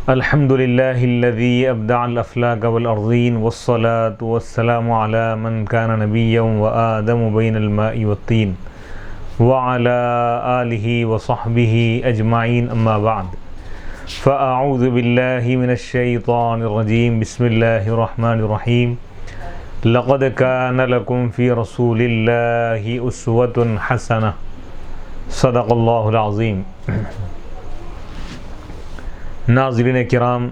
الحمد لله الذي أبدع الأفلاك والأرضين والصلاة والسلام على من كان نبيا وآدم بين الماء والطين وعلى آله وصحبه أجمعين أما بعد فأعوذ بالله من الشيطان الرجيم بسم الله الرحمن الرحيم لقد كان لكم في رسول الله أسوة حسنة صدق الله العظيم. ناظرین کرام،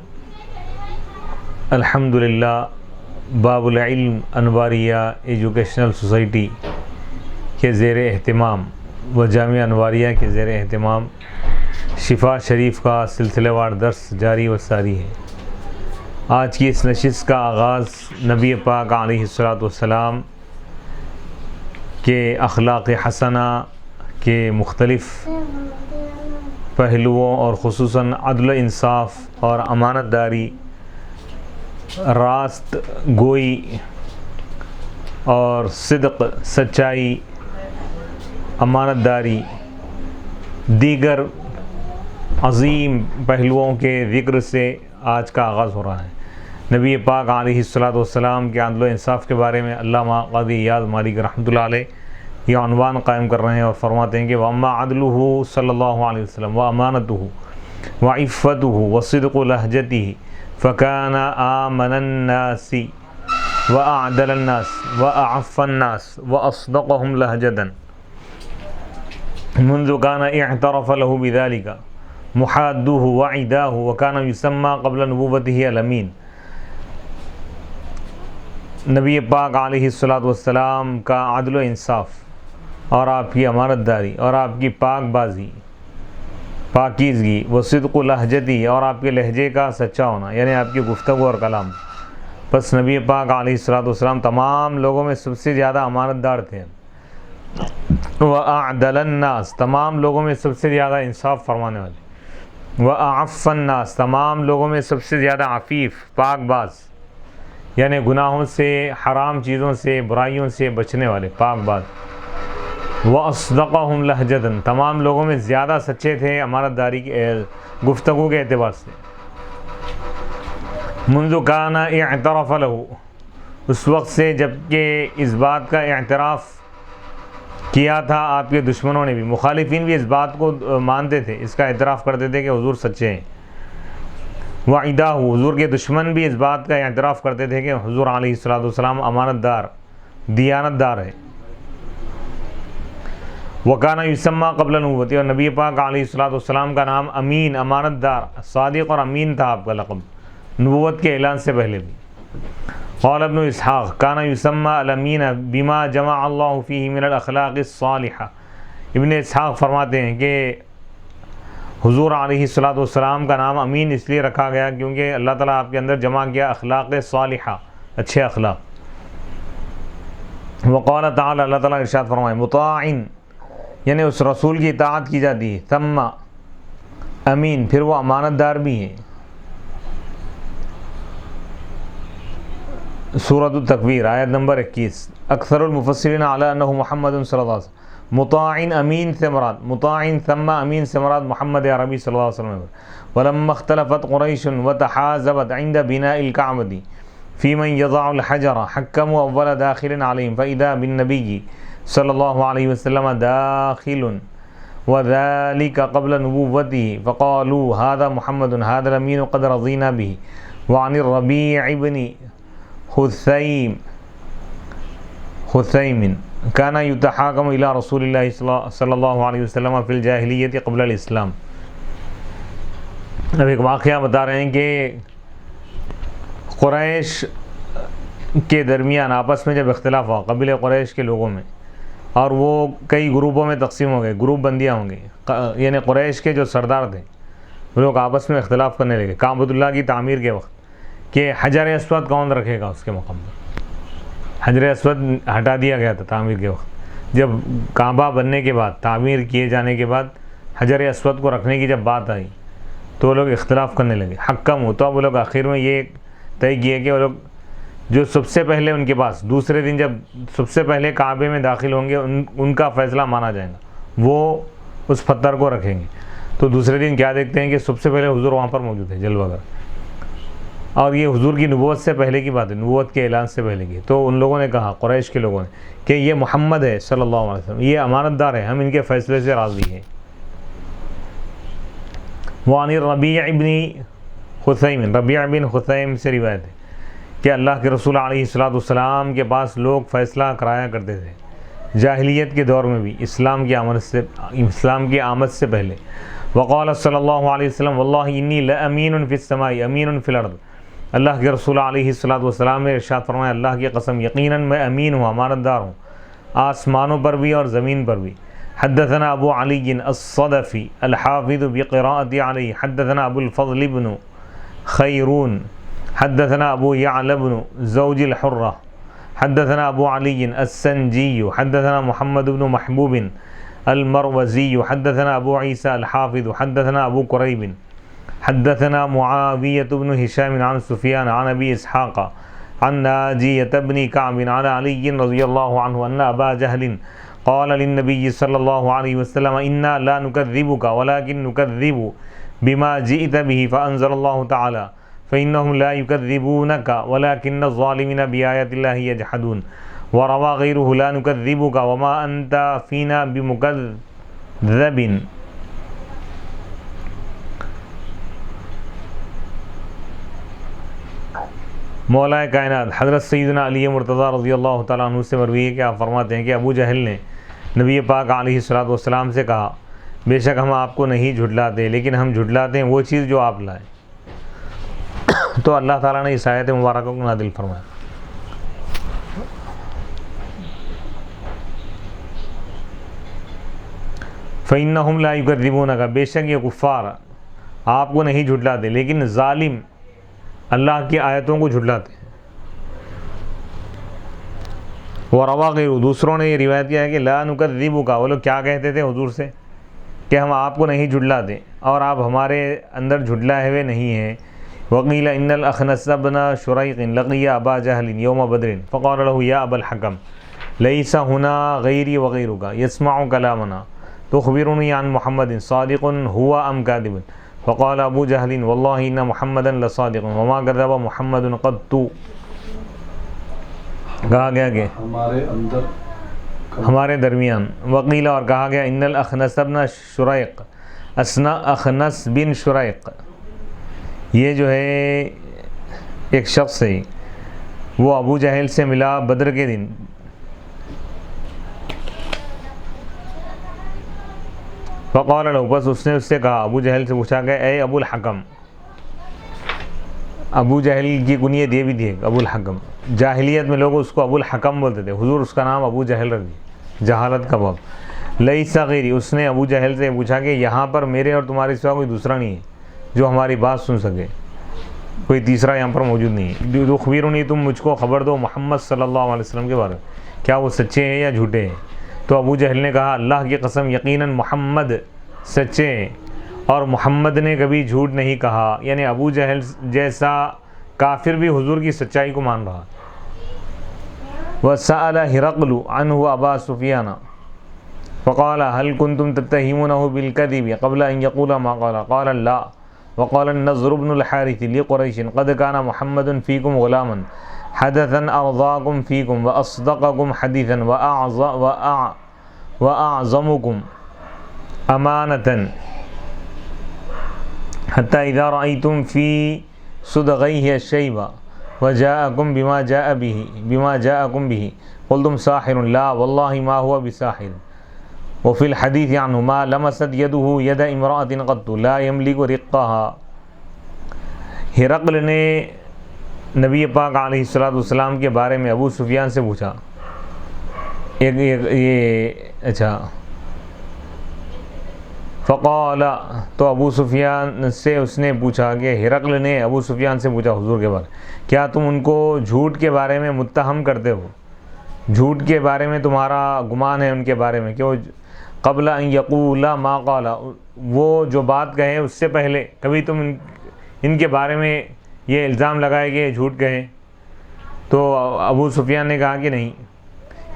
الحمدللہ باب العلم انواریہ ایجوکیشنل سوسائٹی کے زیر اہتمام و جامعہ انواریہ کے زیر اہتمام شفا شریف کا سلسلہ وار درس جاری و ساری ہے. آج کی اس نشست کا آغاز نبی پاک علیہ الصلاۃ والسلام کے اخلاق حسنہ کے مختلف پہلوؤں اور خصوصاً عدل انصاف اور امانت داری، راست گوئی اور صدق سچائی، امانت داری، دیگر عظیم پہلوؤں کے ذکر سے آج کا آغاز ہو رہا ہے. نبی پاک علیہ الصلاۃ والسلام کے عدل و انصاف کے بارے میں علامہ قاضی ایاز مالک رحمۃ اللہ علیہ یہ عنوان قائم کر رہے ہیں اور فرماتے ہیں کہ وَأَمَّا عَدْلُهُ صلی اللہ علیہ وسلم وَأَمَانَتُهُ وَعِفَّتُهُ وَصِدْقُ لَهْجَتِهِ فَكَانَ آمَنَ النَّاسِ وَأَعْدَلَ النَّاسِ وَأَعَفَّ النَّاسِ وَأَصْدَقَهُمْ لَهْجَةً مُنْذُ كَانَ اعْتَرَفَ لَهُ بِذَلِكَ مُحَادُّهُ وَعِدَاهُ وَكَانَ يُسَمَّى قَبْلَ نُبُوَّتِهِ الْأَمِينَ. نبی پاک علیہ الصلاۃ والسلام کا عدل و انصاف اور آپ کی امانت داری اور آپ کی پاک بازی، پاکیزگی، وہ صدق و لہجتی اور آپ کے لہجے کا سچا ہونا، یعنی آپ کی گفتگو اور کلام. بس نبی پاک علیہ الصلاۃ والسلام تمام لوگوں میں سب سے زیادہ امانت دار تھے. وَأَعْدَلَ النَّاسِ تمام لوگوں میں سب سے زیادہ انصاف فرمانے والے. وَأَعَفَّ النَّاسِ تمام لوگوں میں سب سے زیادہ عفیف، پاک باز، یعنی گناہوں سے، حرام چیزوں سے، برائیوں سے بچنے والے، پاک باز. وَأَصْدَقَهُمْ لَهْجَةً تمام لوگوں میں زیادہ سچے تھے امانت داری کے گفتگو کے اعتبار سے. منذ كان اعترف له اس وقت سے جب کہ اس بات کا اعتراف کیا تھا آپ کے دشمنوں نے بھی، مخالفین بھی اس بات کو مانتے تھے، اس کا اعتراف کرتے تھے کہ حضور سچے ہیں. وعداہ حضور کے دشمن بھی اس بات کا اعتراف کرتے تھے کہ حضور علیہ الصلاۃ والسلام امانت دار، دیانت دار ہے. وکانہ یسمى قبل نبوتی اور نبی پاک علیہ الصلاۃ والسلام کا نام امین، امانت دار، صادق اور امین تھا آپ کا لقب نبوت کے اعلان سے پہلے بھی. قال ابن اسحاق کان یسمى الامین بما جمع اللہ فیہ من الاخلاق الصالحہ. ابن اسحاق فرماتے ہیں کہ حضور علیہ الصلاۃ والسلام کا نام امین اس لیے رکھا گیا کیونکہ اللہ تعالیٰ آپ کے اندر جمع کیا اخلاق صالحہ، اچھے اخلاق. وقال تعالی اللہ تعالیٰ ارشاد فرمائے مطاع یعنی اس رسول کی اطاعت کی جاتی ہے، ثم امین پھر وہ امانت دار بھی ہیں. سورۃ التکویر آیت نمبر 21. اکثر المفسرین علی انہ محمد صلی اللہ علیہ وسلم. مطاع امین سے مراد، مطاع ثم امین سے مراد محمد عربی صلی اللہ علیہ وسلم. ولما اختلفت قریش وتحازبت عند بناء الكعبۃ فی من یضع الحجر حکموا اول داخل علیہم فاذا بالنبی صلی اللہ علیہ وسلم داخل وذلك قبل نبوته فقالوا هذا محمد هذا الامین قد رضینا به. وعن الربیع بن حثیم كان يتحاكم الى رسول اللہ صلی اللہ علیہ وسلم فی الجاہلیت قبل الاسلام. اب ایک واقعہ بتا رہے ہیں کہ قریش کے درمیان آپس میں جب اختلاف ہوا، قبیلہ قریش کے لوگوں میں، اور وہ کئی گروپوں میں تقسیم ہو گئے، گروپ بندیاں ہوں گئی، یعنی قریش کے جو سردار تھے وہ لوگ آپس میں اختلاف کرنے لگے کعبۃ اللہ کی تعمیر کے وقت کہ حجر اسود کون رکھے گا اس کے مقام پر. حجر اسود ہٹا دیا گیا تھا تعمیر کے وقت. جب کعبہ بننے کے بعد، تعمیر کیے جانے کے بعد حجر اسود کو رکھنے کی جب بات آئی تو وہ لوگ اختلاف کرنے لگے. حکم ہوتا وہ لوگ آخر میں یہ طے کیے کہ وہ لوگ جو سب سے پہلے ان کے پاس دوسرے دن جب سب سے پہلے کعبے میں داخل ہوں گے ان کا فیصلہ مانا جائے گا، وہ اس پتھر کو رکھیں گے. تو دوسرے دن کیا دیکھتے ہیں کہ سب سے پہلے حضور وہاں پر موجود ہے جلوہ گر، اور یہ حضور کی نبوت سے پہلے کی بات ہے، نبوت کے اعلان سے پہلے کی۔ تو ان لوگوں نے کہا، قریش کے لوگوں نے، کہ یہ محمد ہے صلی اللہ علیہ وسلم، یہ امانت دار ہے، ہم ان کے فیصلے سے راضی ہیں۔ وعن ربیع بن خثیم، ربیع بن خثیم سے روایت ہے کہ اللہ کے رسول علیہ السلام کے پاس لوگ فیصلہ کرایا کرتے تھے جاہلیت کے دور میں بھی، اسلام کی آمد سے پہلے۔ وقال صلی اللہ علیہ وسلم واللہ انی لامین فی السماء امین فی الارض، اللہ کے رسول علیہ السلام نے ارشاد فرمایا، اللہ کی قسم یقیناً میں امین ہوں، امانت دار ہوں، آسمانوں پر بھی اور زمین پر بھی۔ حدثنا ابو علی الصدفی الحافظ بقراءت علی، حدثنا ابو الفضل بن خیرون، حدثنا ابو یعلى بن زوج الحرہ، حدثنا ابو علی السنجی، حدثنا محمد بن محبوب المروزی، حدثنا ابو عیسیٰ الحافظ، حدثنا ابو قریب، حدثنا معاویۃ بن ہشام عن سفیان عن ابی اسحاق عن ناجیۃ بن کعب عن علی رضی اللہ عنہ ان ابا جہل قال للنبی صلی اللہ علیہ وسلم انا لا نکذبک ولكن نکذب بما جئت به فانزل اللہ تعالی فإنهم لا يكذبونك ولكن الظالمين بآيات الله يجحدون وروى غيره لا نكذبك وما أنت فينا بمكذب۔ مولا کائنات حضرت سیدنا علی مرتضیٰ رضی اللہ تعالیٰ عنہ سے مروی ہے کہ آپ فرماتے ہیں کہ ابو جہل نے نبی پاک علیہ السلام سے کہا، بے شک ہم آپ کو نہیں جھٹلاتے لیکن ہم جھٹلاتے ہیں وہ چیز جو آپ لائیں۔ تو اللہ تعالیٰ نے اس آیت مبارکہ کو نازل فرمایا۔ فَإِنَّهُمْ لَا يُكَذِّبُونَكَ، بے شک یہ کفار آپ کو نہیں جھٹلاتے لیکن ظالم اللہ کی آیتوں کو جھٹلاتے ہیں۔ وَرَوَى غَيْرُهُ، دوسروں نے یہ روایت کیا ہے کہ لَا نُكَذِّبُكَ، وہ لوگ کیا کہتے تھے حضور سے کہ ہم آپ کو نہیں جھٹلاتے اور آپ ہمارے اندر جھٹلائے ہوئے نہیں ہیں۔ وقیل ان الاخنس بن شریق لقی ابا جہل یوم بدر فقال له یا ابا الحکم لیس هنا غیری وغیرک یسمع کلامنا تخبرنی عن محمد صادق هو ام کاذب فقال ابو جہل واللہ ان محمدا لصادق وما کذب محمد قط۔ کہا گیا کہ ہمارے درمیان، وقیل اور کہا گیا ان الاخنس بن شریق، اخنس بن شریق یہ جو ہے ایک شخص ہے، وہ ابو جہل سے ملا بدر کے دن۔ فقال له، بس اس نے اس سے کہا، ابو جہل سے پوچھا گیا اے ابو الحکم، ابو جہل کی کنیت یہ بھی تھی ابو الحکم، جاہلیت میں لوگ اس کو ابو الحکم بولتے تھے، حضور اس کا نام ابو جہل رکھ دیا، جہالت کا باب۔ لیس غیری، اس نے ابو جہل سے پوچھا کہ یہاں پر میرے اور تمہارے سوا کوئی دوسرا نہیں ہے جو ہماری بات سن سکے، کوئی تیسرا یہاں پر موجود نہیں ہے۔ تخبرنی، تم مجھ کو خبر دو محمد صلی اللہ علیہ وسلم کے بارے میں، کیا وہ سچے ہیں یا جھوٹے ہیں؟ تو ابو جہل نے کہا اللہ کی قسم یقیناً محمد سچے ہیں اور محمد نے کبھی جھوٹ نہیں کہا، یعنی ابو جہل جیسا کافر بھی حضور کی سچائی کو مان رہا۔ وسأل هرقل عنه ابا سفیان فقال هل كنتم تتهمونه بالكذب قبل ان يقول ما قال قال لا وقال النضر بن الحارث لقريش قد كان محمد فيكم غلاما حدثا ارضاكم فيكم واصدقكم حديثا واعظمكم امانة حتى اذا رايتم في صدغيه الشيب وجاءكم بما جاءكم به قلتم ساحر لا والله ما هو بساحر وفي الحديث عنه ما لمست يده يد امرأة قط لا يملك رقها۔ ہرقل نے نبی پاک علیہ السلام کے بارے میں ابو سفیان سے پوچھا، اچھا فقال، تو ابو سفیان سے اس نے پوچھا کہ ہرقل نے ابو سفیان سے پوچھا حضور کے بارے، کیا تم ان کو جھوٹ کے بارے میں متہم کرتے ہو، جھوٹ کے بارے میں تمہارا گمان ہے ان کے بارے میں کہ وہ قبل ان یقول ما قال، وہ جو بات کہیں اس سے پہلے کبھی تم ان کے بارے میں یہ الزام لگائے کہ جھوٹ کہیں؟ تو ابو سفیان نے کہا کہ نہیں،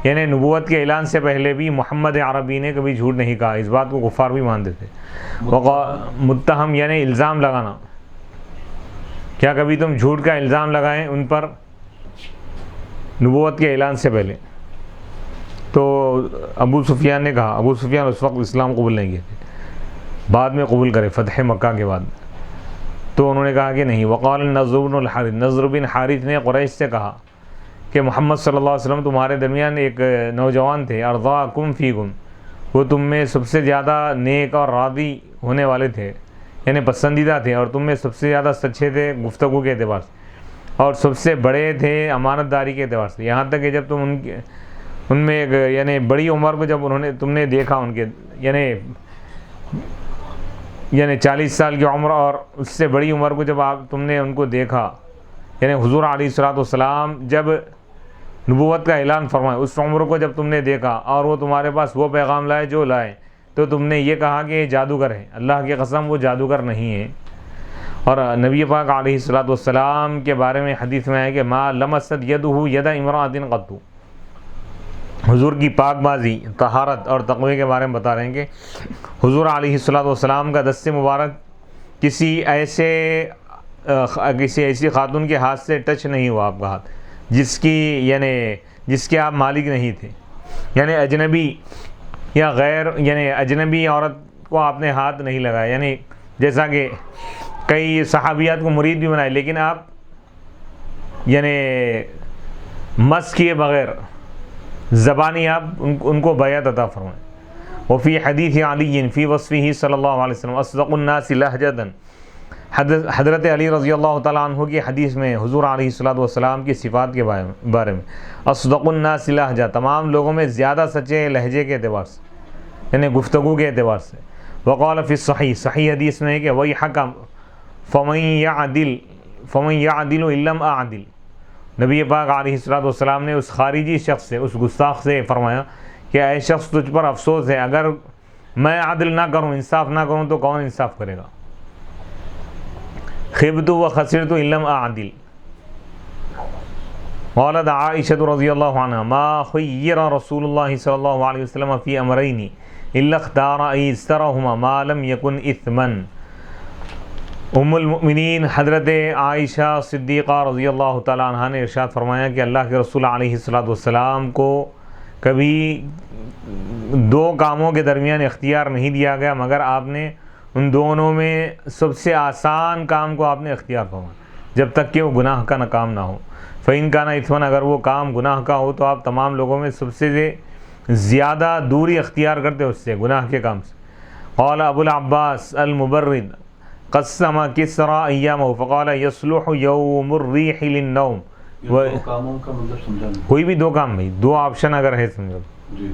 یعنی نبوت کے اعلان سے پہلے بھی محمد عربی نے کبھی جھوٹ نہیں کہا، اس بات کو کفار بھی مانتے تھے۔ متہم یعنی الزام لگانا، کیا کبھی تم جھوٹ کا الزام لگائیں ان پر نبوت کے اعلان سے پہلے؟ تو ابو سفیان نے کہا، ابو سفیان اس وقت اسلام قبول نہیں کیے تھے، بعد میں قبول کرے فتح مکہ کے بعد، تو انہوں نے کہا کہ نہیں۔ وقال نضر بن الحارث، نضر بن حارث نے قریش سے کہا کہ محمد صلی اللہ علیہ وسلم تمہارے درمیان ایک نوجوان تھے، ارضاکم فیکم، وہ تم میں سب سے زیادہ نیک اور راضی ہونے والے تھے، یعنی پسندیدہ تھے، اور تم میں سب سے زیادہ سچے تھے گفتگو کے اعتبار سے، اور سب سے بڑے تھے امانت داری کے اعتبار سے، یہاں تک کہ جب تم ان میں ایک یعنی بڑی عمر کو جب تم نے دیکھا ان کے یعنی 40 سال کی عمر اور اس سے بڑی عمر کو جب تم نے ان کو دیکھا، یعنی حضور علیہ الصلوۃ والسلام جب نبوت کا اعلان فرمائے اس عمر کو جب تم نے دیکھا اور وہ تمہارے پاس وہ پیغام لائے جو لائے، تو تم نے یہ کہا کہ یہ جادوگر ہے، اللہ کی قسم وہ جادوگر نہیں ہے۔ اور نبی پاک علیہ الصلوۃ والسلام کے بارے میں حدیث میں ہے کہ ما لمست یدہ ید امرأۃ قط، حضور کی پاک بازی، طہارت اور تقوی کے بارے میں بتا رہے ہیں کہ حضور علیہ الصلوۃ والسلام کا دست مبارک کسی ایسی خاتون کے ہاتھ سے ٹچ نہیں ہوا آپ کا ہاتھ، جس کے آپ مالک نہیں تھے، یعنی اجنبی یا غیر یعنی اجنبی عورت کو آپ نے ہاتھ نہیں لگایا، یعنی جیسا کہ کئی صحابیات کو مرید بھی بنائے لیکن آپ یعنی مس کیے بغیر زبانی آپ ان کو بیعت عطا فرمائیں۔ وفی حدیث علی فی وصفہ صلی اللہ علیہ وسلم اصدق الناس لہجۃ، حضرت علی رضی اللہ تعالیٰ عنہ کی حدیث میں حضور علیہ الصلوۃ والسلام کی صفات کے بارے میں اصدق الناس لہجہ، تمام لوگوں میں زیادہ سچے لہجے کے اعتبار سے، یعنی گفتگو کے اعتبار سے۔ وقال فی الصحیح، صحیح حدیث میں ہے کہ ویحک فمن یعدل ان لم اعدل، نبی پاک علیہ الصلوۃ والسلام نے اس خارجی شخص سے، اس گستاخ سے فرمایا کہ اے شخص تجھ پر افسوس ہے، اگر میں عدل نہ کروں، انصاف نہ کروں تو کون انصاف کرے گا؟ خبت و خسرت ان لم اعدل۔ قالت عائشہ رضی اللہ عنہا ما خیر رسول اللہ صلی اللہ علیہ وسلم فی امرین الا اختار ایسرہما ما لم یکن اثما۔ ام المؤمنین حضرت عائشہ صدیقہ رضی اللہ تعالیٰ عنہ نے ارشاد فرمایا کہ اللہ کے رسول علیہ الصلوۃ والسلام کو کبھی دو کاموں کے درمیان اختیار نہیں دیا گیا مگر آپ نے ان دونوں میں سب سے آسان کام کو آپ نے اختیار فرمایا جب تک کہ وہ گناہ کا کام نہ ہو۔ فَإِن كَانَ اِثْمًا، اگر وہ کام گناہ کا ہو تو آپ تمام لوگوں میں سب سے زیادہ دوری اختیار کرتے اس سے، گناہ کے کام سے۔ قال ابو العباس المبرد قسم کسرا ایامہ فقال یصلح یوم الریح للنوم۔ دو کاموں کا مطلب سمجھانا، کوئی بھی دو کام بھائی، دو آپشن اگر ہے سمجھو، جی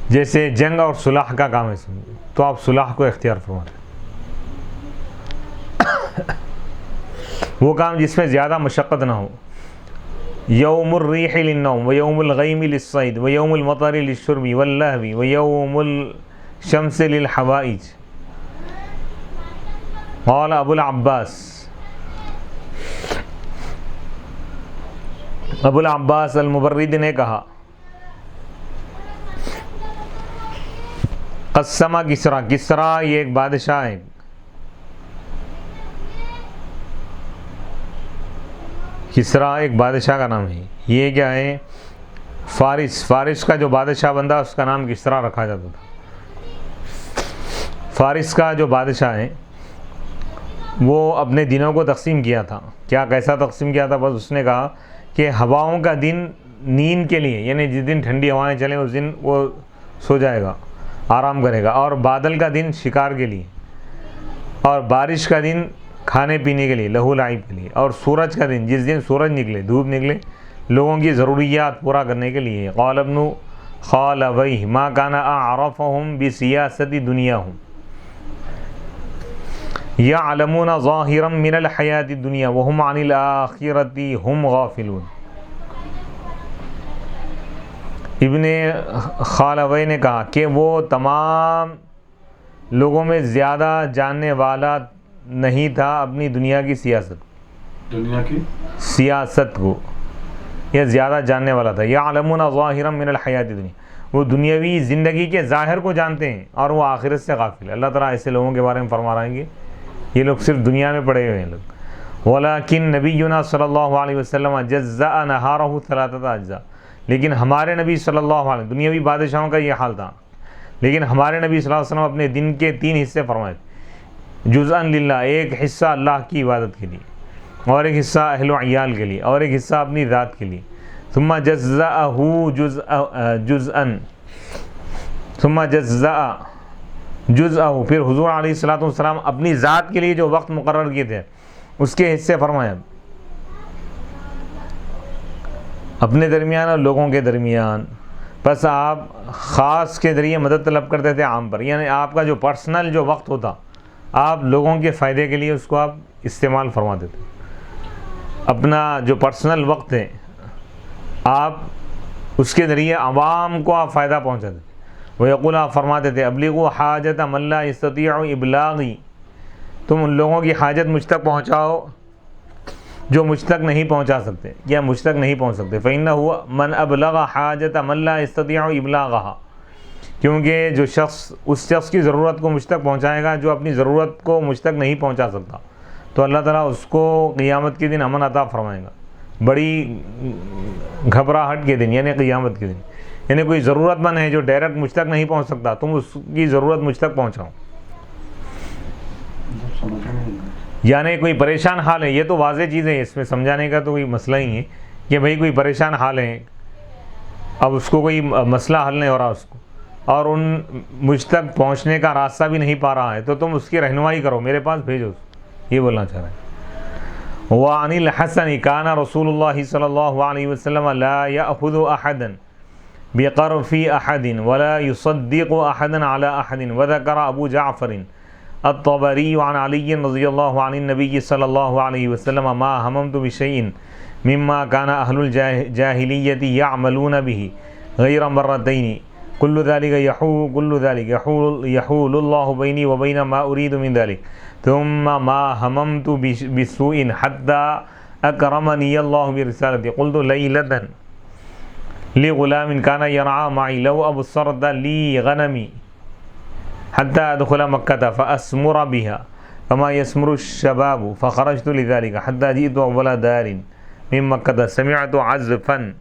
جیسے جنگ اور صلح کا کام ہے سمجھو، تو آپ صلح کو اختیار فرمائیں، وہ کام جس میں زیادہ مشقت نہ ہو۔ یوم الریح للنوم ویوم الغیم للصید ویوم المطر للشرب واللہو ویوم الشمس للحوائج۔ قال ابو العباس، ابو العباس المبرد نے کہا قسمہ کسرا، کسرا یہ ایک بادشاہ ہے، کسرا ایک بادشاہ کا نام ہے، یہ کیا ہے فارس کا جو بادشاہ بندہ اس کا نام کسرا رکھا جاتا تھا۔ فارس کا جو بادشاہ ہے وہ اپنے دنوں کو تقسیم کیا تھا، کیا کیسا تقسیم کیا تھا؟ بس اس نے کہا کہ ہواؤں کا دن نیند کے لیے، یعنی جس دن ٹھنڈی ہوائیں چلیں اس دن وہ سو جائے گا، آرام کرے گا، اور بادل کا دن شکار کے لیے، اور بارش کا دن کھانے پینے کے لیے، لہو لعب کے لیے، اور سورج کا دن جس دن سورج نکلے، دھوپ نکلے، لوگوں کی ضروریات پورا کرنے کے لیے۔ قال ابن خالویہ ما کان اعرفهم بسیاست دنیاہم یعلمون ظاہرا من الحیاۃ الدنیا وهم عن الآخرۃ هم غافلون۔ ابن خالویہ نے کہا کہ وہ تمام لوگوں میں زیادہ جاننے والا نہیں تھا اپنی دنیا کی سیاست، دنیا کی سیاست کو، یہ زیادہ جاننے والا تھا. یعلمون ظاہرا من الحیات الدنیا، وہ دنیاوی زندگی کے ظاہر کو جانتے ہیں اور وہ آخرت سے غافل. اللہ تعالیٰ ایسے لوگوں کے بارے میں فرما رہے ہیں کہ یہ لوگ صرف دنیا میں پڑے ہوئے ہیں لوگ. ولیکن نبینا صلی اللہ علیہ وسلم جزأ نہارہ ثلاثۃ اجزاء، لیکن ہمارے نبی صلی اللہ علیہ وسلم، دنیاوی بادشاہوں کا یہ حال تھا، لیکن ہمارے نبی صلی اللہ علیہ وسلم اپنے دن کے 3 حصے فرمائے. جزءا للہ، ایک حصہ اللہ کی عبادت کے لیے، اور ایک حصہ اہل و عیال کے لیے، اور ایک حصہ اپنی ذات کے لیے. ثم جزأہ جزءا پھر حضور علیہ الصلوۃ والسلام اپنی ذات کے لیے جو وقت مقرر کیے تھے اس کے حصے فرمایا. اپنے درمیان اور لوگوں کے درمیان، بس آپ خاص کے ذریعے مدد طلب کرتے تھے عام پر، یعنی آپ کا جو پرسنل جو وقت ہوتا آپ لوگوں کے فائدے کے لیے اس کو آپ استعمال فرماتے تھے. اپنا جو پرسنل وقت ہے آپ اس کے ذریعے عوام کو آپ فائدہ پہنچاتے تھے. وہ یقول، آپ فرماتے تھے ابلغوا حاجت من لا یستطیع ابلاغی، تم ان لوگوں کی حاجت مجھ تک پہنچاؤ جو مجھ تک نہیں پہنچا سکتے یا مجھ تک نہیں پہنچ سکتے. فإنہ من ابلغ حاجت من لا یستطیع ابلاغها، کیونکہ جو شخص اس شخص کی ضرورت کو مجھ تک پہنچائے گا جو اپنی ضرورت کو مجھ تک نہیں پہنچا سکتا، تو اللہ تعالیٰ اس کو قیامت کے دن امن عطا فرمائے گا، بڑی گھبراہٹ کے دن، یعنی قیامت کے دن. یعنی کوئی ضرورت مند ہے جو ڈائریکٹ مجھ تک نہیں پہنچ سکتا، تم اس کی ضرورت مجھ تک پہنچاؤ. یعنی کوئی پریشان حال ہے، یہ تو واضح چیز ہے، اس میں سمجھانے کا تو کوئی مسئلہ ہی ہے کہ بھئی کوئی پریشان حال ہے، اب اس کو کوئی مسئلہ حل نہیں ہو رہا اس کو، اور مجھ تک پہنچنے کا راستہ بھی نہیں پا رہا ہے، تو تم اس کی رہنمائی کرو، میرے پاس بھیجو. یہ بولنا چاہ رہے ہیں. وعن الحسن كان رسول الله صلى الله عليه وسلم لا يأخذ أحدا بقرف أحد ولا يصدق أحدا على أحد. وذكر أبو جعفر الطبري عن علي رضي الله عن النبي صلى الله عليه وسلم ما هممت بشيء مما كان أهل الجاهلية يعملون به غير مرتين كل ذلك يحول الله بيني وبين ما أريد من ذلك ثم ما هممت بسوء حتى أكرمني الله برسالتي. قلت ليلة لغلام كان يرعى معي لو أبصرت لي غنمي حتى أدخل مكة فأسمر بها كما يسمر الشباب، فخرجت لذلك حتى جئت أول دار من مكة سمعت عزفا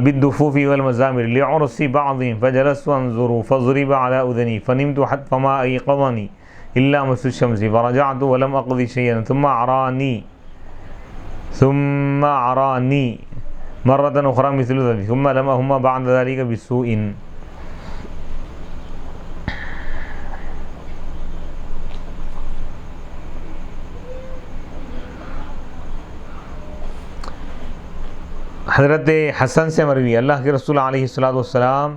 بالدفوف والمزامر لعرس بعضهم فجلست أنظر فضرب على أذني فنمت حتى فما أيقظني إلا مس الشمس فرجعت ولم أقضي شيئا ثم عراني مرة أخرى مثل ذلك ثم لم أهم بعد ذلك بسوء. حضرت حسن سے مروی، اللہ کے رسول علیہ الصلوۃ والسلام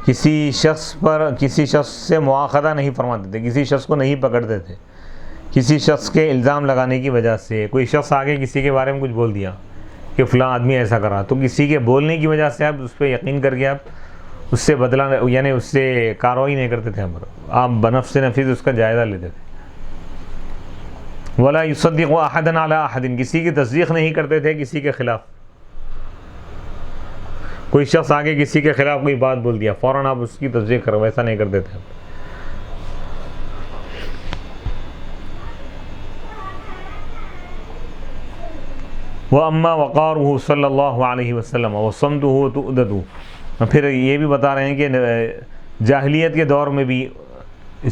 کسی شخص سے مواخذہ نہیں فرماتے تھے، کسی شخص کو نہیں پکڑتے تھے کسی شخص کے الزام لگانے کی وجہ سے. کوئی شخص آگے کسی کے بارے میں کچھ بول دیا کہ فلاں آدمی ایسا کر رہا، تو کسی کے بولنے کی وجہ سے آپ اس پہ یقین کر کے آپ اس سے بدلہ، یعنی اس سے کارروائی نہیں کرتے تھے، آپ بنفس نفیس اس کا جائزہ لیتے تھے. ولا یصدق احد علی احد، کسی کی تصدیق نہیں کرتے تھے کسی کے خلاف. کوئی شخص آگے کسی کے خلاف کوئی بات بول دیا فوراً آپ اس کی تصدیق کرو، ویسا نہیں کرتے تھے. وَأَمَّا وَقَارُهُ صلی اللہ علیہ وسلم وَصَمْتُهُ تُؤْدَتُ. پھر یہ بھی بتا رہے ہیں کہ جاہلیت کے دور میں بھی،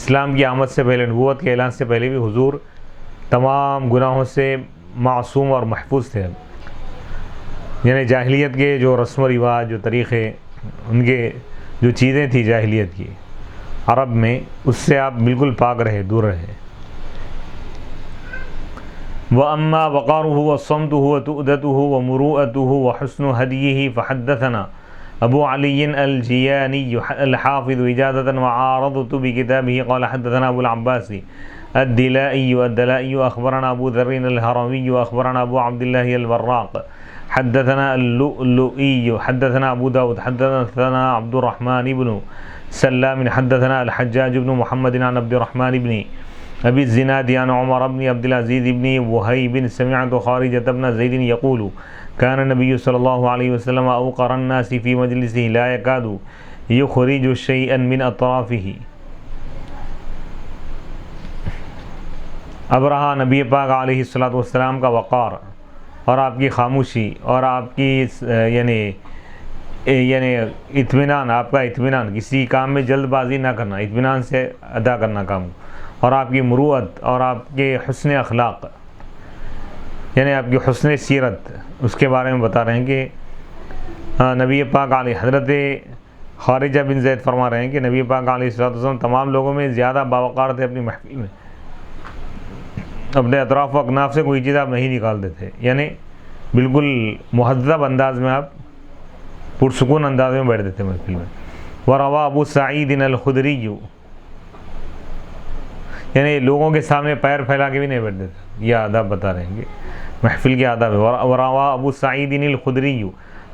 اسلام کی آمد سے پہلے، نبوت کے اعلان سے پہلے بھی حضور تمام گناہوں سے معصوم اور محفوظ تھے. یعنی جاہلیت کے جو رسم و رواج، جو طریقے، ان کے جو چیزیں تھیں جاہلیت کی عرب میں، اس سے آپ بالکل پاک رہے، دور رہے. وَأَمَّا وَقَارُهُ وَصَمْتُهُ وَتُؤْدَتُهُ وَمُرُوءَتُهُ وَحُسْنُ هَدْيِهِ فَحَدَّثَنَا أبو علي الجياني الحافظ إجازة وعارضت بكتابه قال حدثنا أبو العباس الدلائي أخبرنا أبو ذر الهروي أخبرنا أبو عبد الله البراق حدثنا اللؤلؤي حدثنا أبو داود حدثنا عبد الرحمن بن سلام حدثنا الحجاج بن محمد عن عبد الرحمن بن أبي الزناد عن عمر بن عبد العزيز بن وهيب سمعت خارجة بن زيد يقول كان النبي صلى الله عليه وسلم أوقر الناس في مجلسه لا يكاد يخرج شيئا من أطرافه. اب رہا نبی پاک علیہ الصلوۃ والسلام کا وقار اور آپ کی خاموشی اور آپ کی یعنی اطمینان، آپ کا اطمینان، کسی کام میں جلد بازی نہ کرنا، اطمینان سے ادا کرنا کام، اور آپ کی مروت اور آپ کے حسن اخلاق، یعنی آپ کی حسن سیرت، اس کے بارے میں بتا رہے ہیں کہ نبی پاک علیہ حضرت خارجہ بن زید فرما رہے ہیں کہ نبی پاک علیہ الصلوۃ والسلام تمام لوگوں میں زیادہ باوقار تھے اپنی محفل میں، اپنے اطراف و اکناف سے کوئی چیز آپ نہیں نکالتے تھے، یعنی بالکل مہذب انداز میں آپ پرسکون انداز میں بیٹھتے تھے محفل میں. وروى ابو سعید الخدری، یعنی لوگوں کے سامنے پیر پھیلا کے بھی نہیں بیٹھتے تھے، یہ آداب بتا رہے ہیں کہ محفل کے آداب ہے. وروى ابو سعید الخدری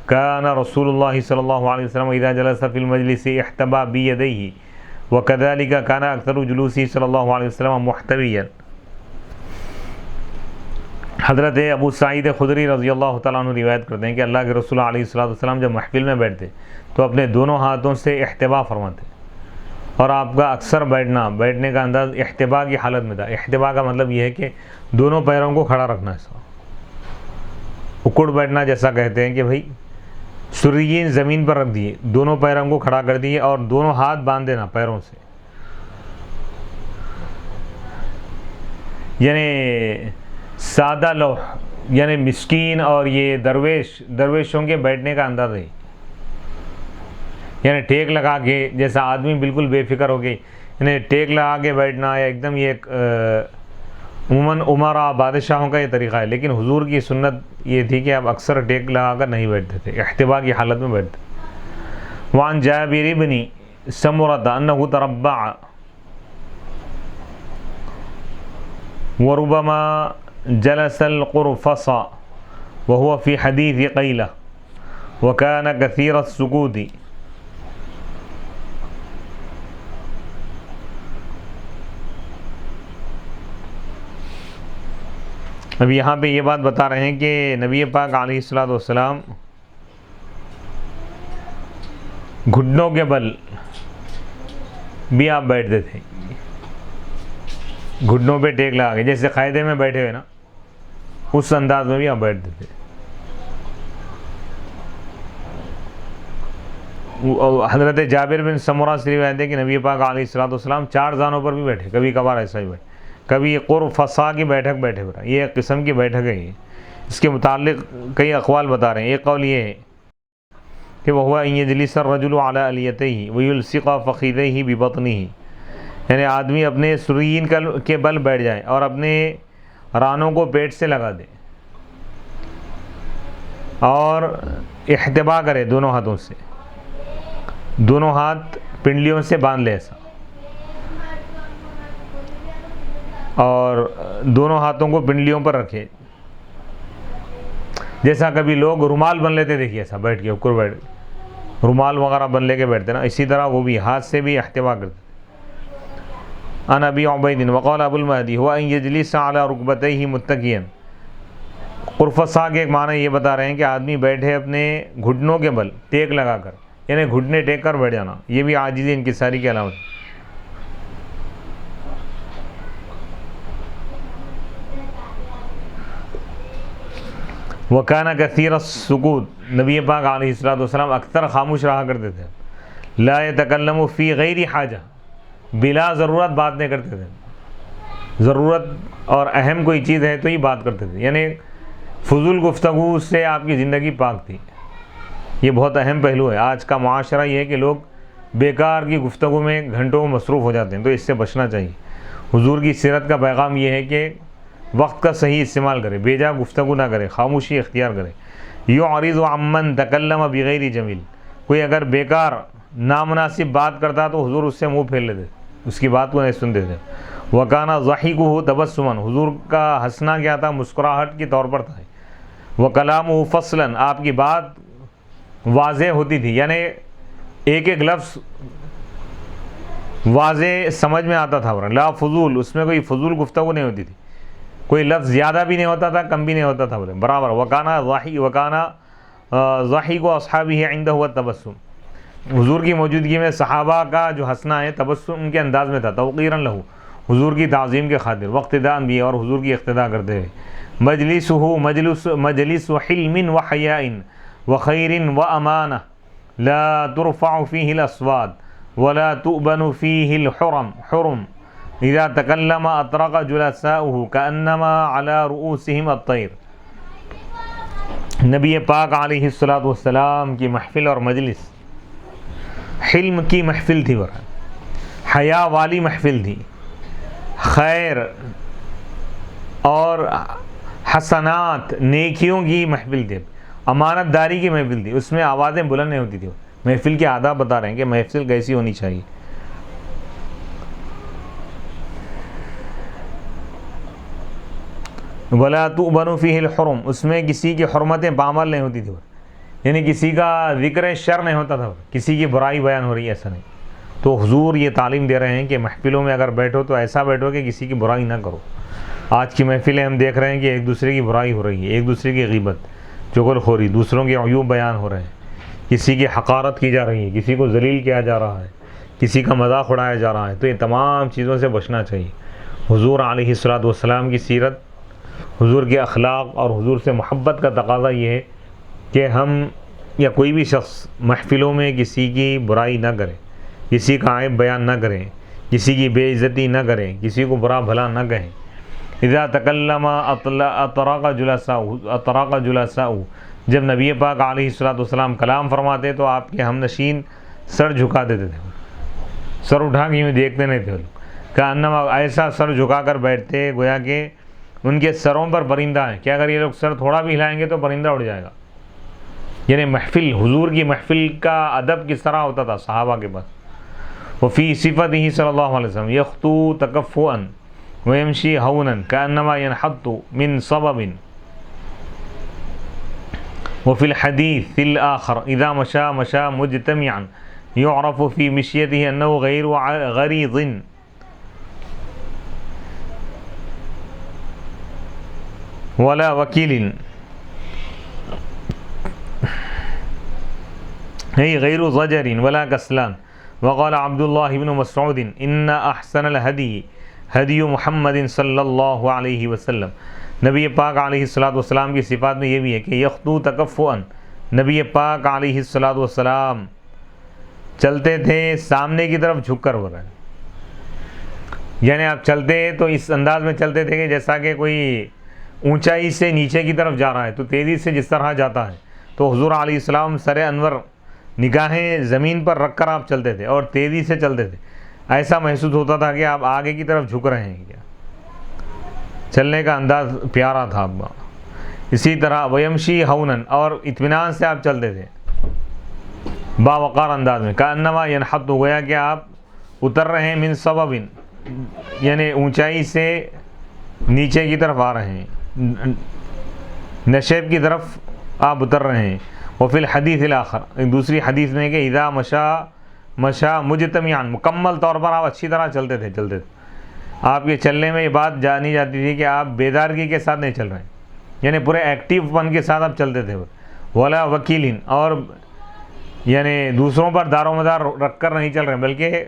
كان رسول الله صلی اللہ علیہ وسلم اذا جلس في المجلس احتبى بيديه وكذلك كان اکثر جلوسه صلی اللہ علیہ وسلم محتبیا. حضرت ابو سعید خدری رضی اللہ تعالیٰ عنہ روایت کرتے ہیں کہ اللہ کے رسول علیہ الصلوۃ والسلام جب محفل میں بیٹھتے تو اپنے دونوں ہاتھوں سے احتبا فرماتے، اور آپ کا اکثر بیٹھنے کا انداز احتبا کی حالت میں تھا. احتبا کا مطلب یہ ہے کہ دونوں پیروں کو کھڑا رکھنا، ایسا اکڑ بیٹھنا جیسا کہتے ہیں کہ بھائی سرین زمین پر رکھ دیے، دونوں پیروں کو کھڑا کر دیے اور دونوں ہاتھ باندھ دینا پیروں سے، یعنی سادہ لوح، یعنی مسکین اور یہ درویشوں کے بیٹھنے کا انداز ہے، یعنی ٹیک لگا کے، جیسا آدمی بالکل بے فکر ہو گئی، یعنی ٹیک لگا کے بیٹھنا یا ایک دم، یہ عموماً عمرا بادشاہوں کا یہ طریقہ ہے، لیکن حضور کی سنت یہ تھی کہ آپ اکثر ٹیک لگا کر نہیں بیٹھتے تھے، احتبا کی حالت میں بیٹھتے. وعن جابر بن سمرۃ انہ تربع وربما جلس القرفص وهو في حديث قيلة وكان كثير السكوت. اب یہاں پہ یہ بات بتا رہے ہیں کہ نبی پاک علیہ الصلوۃ والسلام گھٹنوں کے بل بھی آپ بیٹھتے تھے، گھٹنوں پہ ٹیک لگا کے، جیسے قاعدے میں بیٹھے ہوئے نا، اس انداز میں بھی آپ بیٹھتے تھے. حضرت جابر بن سمرہ سے روایت ہے کہ نبی پاک علیہ الصلوۃ والسلام 4 زانوں پر بھی بیٹھے، کبھی کبھار ایسا ہی بیٹھے، کبھی قرفصا کی بیٹھک بیٹھے ہوئے. یہ ایک قسم کی بیٹھک ہے. اس کے متعلق کئی اقوال بتا رہے ہیں. ایک قول یہ ہے کہ وہو ان یجلس الرجل علی الیتیہ ویلصق فخذیہ ببطنہ، یعنی آدمی اپنے سرین کے بل بیٹھ جائے اور اپنے رانوں کو پیٹ سے لگا دے اور احتبا کرے دونوں ہاتھوں سے، دونوں ہاتھ پنڈلیوں سے باندھ لے ایسا، اور دونوں ہاتھوں کو پنڈلیوں پر رکھے، جیسا کبھی لوگ رومال بن لیتے دیکھیے، ایسا بیٹھ کے اوپر بیٹھ کے رومال وغیرہ بن لے کے بیٹھتے نا، اسی طرح وہ بھی ہاتھ سے بھی احتبا کرتے. عن ابی عبید وقال ابو المہدی هو ان یجلس علی رکبتیہ متکئا. قرفصا کے ایک معنی یہ بتا رہے ہیں کہ آدمی بیٹھے اپنے گھٹنوں کے بل ٹیک لگا کر، یعنی گھٹنے ٹیک کر بیٹھ جانا، یہ بھی عاجزی انکساری کی علامت ہے. وَكَانَ كَثِيرَ السُّكُوتِ، نبی پاک علیہ الصلوۃ والسلام اکثر خاموش رہا کرتے تھے. لا يتكلم فی غیر حاجہ، بلا ضرورت بات نہیں کرتے تھے، ضرورت اور اہم کوئی چیز ہے تو ہی بات کرتے تھے، یعنی فضول گفتگو سے آپ کی زندگی پاک تھی. یہ بہت اہم پہلو ہے. آج کا معاشرہ یہ ہے کہ لوگ بیکار کی گفتگو میں گھنٹوں مصروف ہو جاتے ہیں، تو اس سے بچنا چاہیے. حضور کی سیرت کا پیغام یہ ہے کہ وقت کا صحیح استعمال کرے، بیجا گفتگو نہ کرے، خاموشی اختیار کرے. یعرض عمن تکلم بغیر جمیل، کوئی اگر بیکار نامناسب بات کرتا تو حضور اس سے منہ پھیر لیتے، اس کی بات کو نہیں سنتے تھے. وکان ضحکہ تبسما، حضور کا ہنسنا کیا تھا؟ مسکراہٹ کے طور پر تھا. وکلامہ فصلا، آپ کی بات واضح ہوتی تھی، یعنی ایک ایک لفظ واضح سمجھ میں آتا تھا، لا فضول، اس میں کوئی فضول گفتگو نہیں ہوتی تھی، کوئی لفظ زیادہ بھی نہیں ہوتا تھا کم بھی نہیں ہوتا تھا، برابر. وکانا ضاحک اصحابہ عندہ التبسم، حضور کی موجودگی میں صحابہ کا جو ہنسنا ہے تبسم ان کے انداز میں تھا، توقیرا لہو، حضور کی تعظیم کے خاطر، واقتداء بھی اور حضور کی اقتداء کرتے ہوئے. مجلس حلم وحیاء وخیر وامانہ لا ترفع فیہ الاصوات ولا تؤبن فیہ الحرم اذا تکلم اطرق جلساؤہ کانما علی رؤوسہم الطیر. نبی پاک علیہ السلام کی محفل اور مجلس حلم کی محفل تھی، حیا والی محفل تھی، خیر اور حسنات نیکیوں کی محفل تھی، امانت داری کی محفل تھی. اس میں آوازیں بلند نہیں ہوتی تھی. محفل کے آداب بتا رہے ہیں کہ محفل کیسی ہونی چاہیے. ولا تؤبن فیہ الحرم، اس میں کسی کی حرمتیں پامال نہیں ہوتی تھی، یعنی کسی کا ذکر شر نہیں ہوتا تھا، کسی کی برائی بیان ہو رہی ہے ایسا نہیں. تو حضور یہ تعلیم دے رہے ہیں کہ محفلوں میں اگر بیٹھو تو ایسا بیٹھو کہ کسی کی برائی نہ کرو. آج کی محفلیں ہم دیکھ رہے ہیں کہ ایک دوسرے کی برائی ہو رہی ہے، ایک دوسرے کی غیبت، چغل خوری، دوسروں کے عیوب بیان ہو رہے ہیں، کسی کی حقارت کی جا رہی ہے، کسی کو ذلیل کیا جا رہا ہے، کسی کا مذاق اڑایا جا رہا ہے. تو یہ تمام چیزوں سے بچنا چاہیے. حضور علیہ السلام کی سیرت، حضور کے اخلاق اور حضور سے محبت کا تقاضا یہ ہے کہ ہم یا کوئی بھی شخص محفلوں میں کسی کی برائی نہ کرے، کسی کا عیب بیان نہ کریں، کسی کی بے عزتی نہ کریں، کسی کو برا بھلا نہ کہیں. اذا تکلم اطرق جلساء، جب نبی پاک علیہ السلام کلام فرماتے تو آپ کے ہم نشین سر جھکا دیتے تھے، سر اٹھا کے یوں دیکھتے نہیں تھے. کانما ایسا سر جھکا کر بیٹھتے گویا کہ ان کے سروں پر پرندہ ہیں، کہ اگر یہ لوگ سر تھوڑا بھی ہلائیں گے تو پرندہ اڑ جائے گا. یعنی محفل، حضور کی محفل کا ادب کس طرح ہوتا تھا صحابہ کے پاس. وفی صفته صلی اللہ علیہ وسلم یخطو تکفؤا ویمشی ہونا کانما ینحط من صبب. وفی الحدیث الآخر اذا مشى مجتمعا يعرف في مشيته انه غیر غریض. ولا وکیل غیر ضجر ولا کسلان. وقال عبد الله بن مسعود ان احسن الهدی ہدی محمد صلی اللہ علیہ وسلم. نبی پاک علیہ السلام کی صفات میں یہ بھی ہے کہ یخطو تکفؤا، نبی پاک علیہ السلام چلتے تھے سامنے کی طرف جھک کر. یعنی آپ چلتے تو اس انداز میں چلتے تھے کہ جیسا کہ کوئی اونچائی سے نیچے کی طرف جا رہا ہے تو تیزی سے جس طرح جاتا ہے، تو حضور علیہ السلام سر انور نگاہیں زمین پر رکھ کر آپ چلتے تھے اور تیزی سے چلتے تھے. ایسا محسوس ہوتا تھا کہ آپ آگے کی طرف جھک رہے ہیں. کیا چلنے کا انداز پیارا تھا آپ کا. اسی طرح ویمشی ہونن، اور اطمینان سے آپ چلتے تھے باوقار انداز میں. کانما ینحط، گویا کہ آپ اتر رہے ہیں من سبب، یعنی اونچائی سے نیچے کی طرف آ رہے ہیں، نشیب کی طرف آپ اتر رہے ہیں. وفی الحدیث الاخر، ایک دوسری حدیث میں کہ اذا مشا مجتمعا، مکمل طور پر آپ اچھی طرح چلتے تھے. آپ کے چلنے میں یہ بات جانی جاتی تھی کہ آپ بیدارگی کے ساتھ نہیں چل رہے ہیں، یعنی پورے ایکٹیو پن کے ساتھ آپ چلتے تھے. ولا وکیلین، اور یعنی دوسروں پر دار و مدار رکھ کر نہیں چل رہے، بلکہ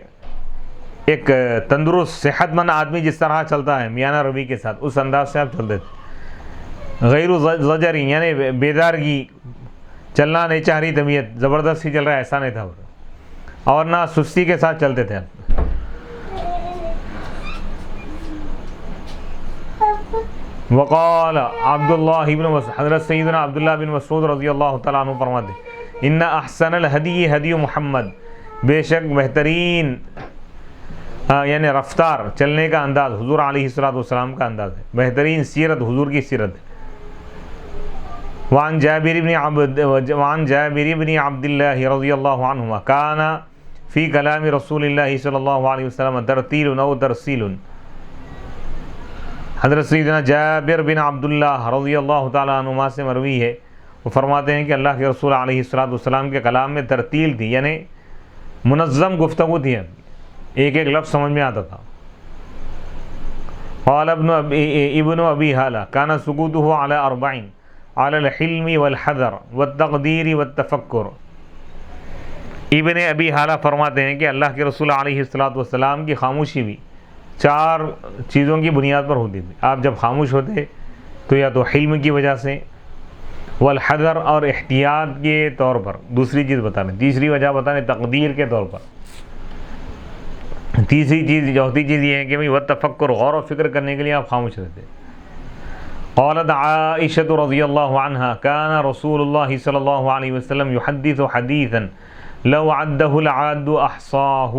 ایک تندرست صحت مند آدمی جس طرح چلتا ہے میانہ روی کے ساتھ، اس انداز سے آپ چلتے تھے. غیر ضجری، یعنی بیدارگی، چلنا نہیں چاہ رہی طبیعت، زبردستی چل رہا ہے ایسا نہیں تھا، اور نہ سستی کے ساتھ چلتے تھے. وقال عبداللہ بن مسعود، حضرت سیدنا عبداللہ بن مسعود رضی اللہ تعالیٰ عنہ فرماتے ہیں ان احسن الہدی ہدی محمد، بے شک بہترین یعنی رفتار چلنے کا انداز حضور علیہ السلام کا انداز ہے، بہترین سیرت حضور کی سیرت ہے. وعن جابر بن عبد اللہ رضی اللہ عنہما کان فی کلام رسول اللہ صلی اللہ علیہ وسلم ترتیل او ترسیل. حضرت سیدنا جابر بن عبداللہ رضی اللہ تعالیٰ عنہما سے مروی ہے، وہ فرماتے ہیں کہ اللہ کے رسول علیہ السلام کے کلام میں ترتیل تھی، یعنی منظم گفتگو تھی. ایک ایک لفظ سمجھ میں آتا تھا. قال ابن ابی حالہ کان سکوتہ علی اربعین علی الحلم والحذر والتقدیر والتفکر. ابن ابی حالہ فرماتے ہیں کہ اللہ کے رسول علیہ الصلوۃ کی خاموشی بھی 4 چیزوں کی بنیاد پر ہوتی تھی. آپ جب خاموش ہوتے تو یا تو حلم کی وجہ سے، والحذر اور احتیاط کے طور پر، دوسری چیز بتا رہے ہیں، تیسری وجہ بتا رہے ہیں تقدیر کے طور پر. تیسری چیز، چوتھی چیز یہ ہے کہ بھئی والتفکر، غور و فکر کرنے کے لیے آپ خاموش رہتے. قالت عائشة رضی اللہ عنہا کان رسول اللہ صلی اللہ علیہ وسلم یحدث حدیثا لو عدہ العاد احصاہ.